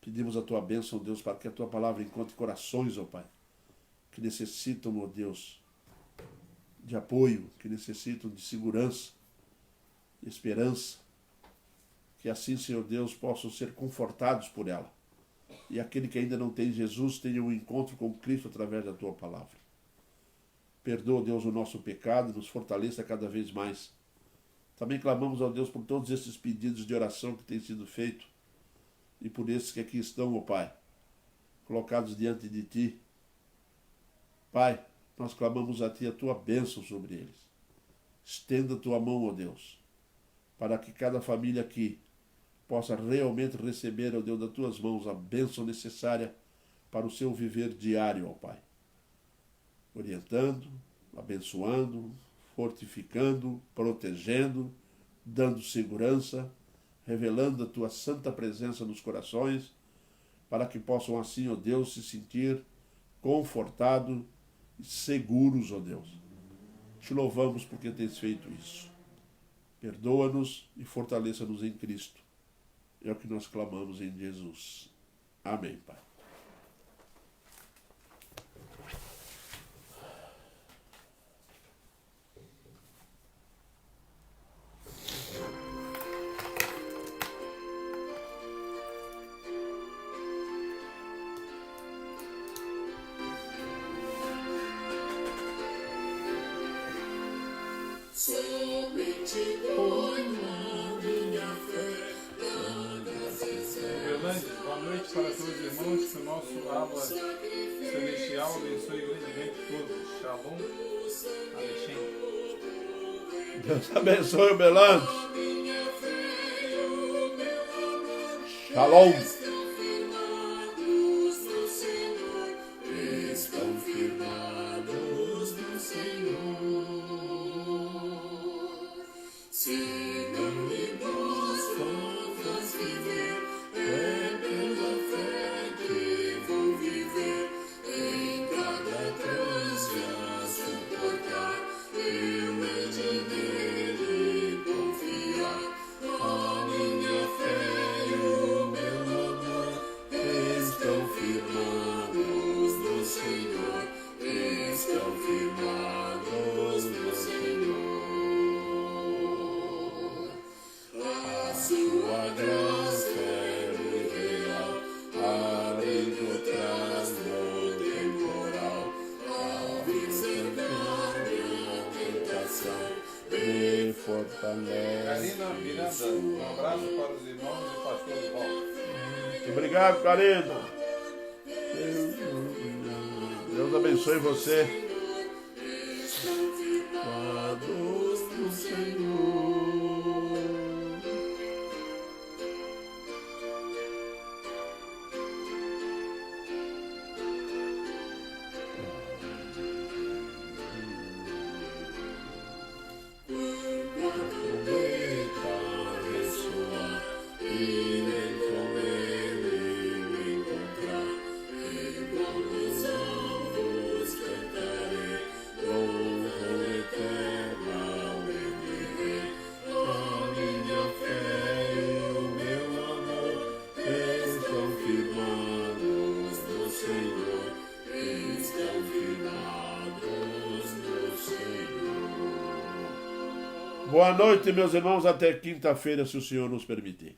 Pedimos a tua bênção, ó Deus, para que a tua palavra encontre corações, ó Pai, que necessitam, ó Deus, de apoio, que necessitam de segurança, de esperança, que assim, Senhor Deus, possam ser confortados por ela. E aquele que ainda não tem Jesus tenha um encontro com Cristo através da tua palavra. Perdoa, Deus, o nosso pecado, nos fortaleça cada vez mais. Também clamamos ao Deus por todos esses pedidos de oração que têm sido feitos e por esses que aqui estão, ó Pai, colocados diante de Ti. Pai, nós clamamos a Ti a Tua bênção sobre eles. Estenda a Tua mão, ó Deus, para que cada família aqui possa realmente receber, ó Deus, das Tuas mãos a bênção necessária para o seu viver diário, ó Pai. Orientando, abençoando, fortificando, protegendo, dando segurança, revelando a Tua santa presença nos corações, para que possam assim, ó Deus, se sentir confortados e seguros, ó Deus. Te louvamos porque tens feito isso. Perdoa-nos e fortaleça-nos em Cristo. É o que nós clamamos em Jesus. Amém, Pai. Somente ponho minha fé Belândia, boa noite para todos os irmãos, que o nosso Abba Celestial abençoe grandemente todos. Shalom, Alexandre. Deus abençoe o Belândia. Shalom. Estão firmados no Senhor. Se não lhe dás contas viver, é pela fé que vou viver. Em cada trânsito suportar, eu hei de nele confiar. A minha fé e o meu amor estão firmados no Senhor. Estão firmados no Senhor. A sua graça é real, além do trasno temporal. A misericórdia e a tentação me fortalece. Karina Miranda, um abraço para os irmãos e pastor do Paulo. Muito obrigado, Karina. Deus abençoe você. Firmados no Senhor. Boa noite, meus irmãos, até quinta-feira, se o Senhor nos permitir.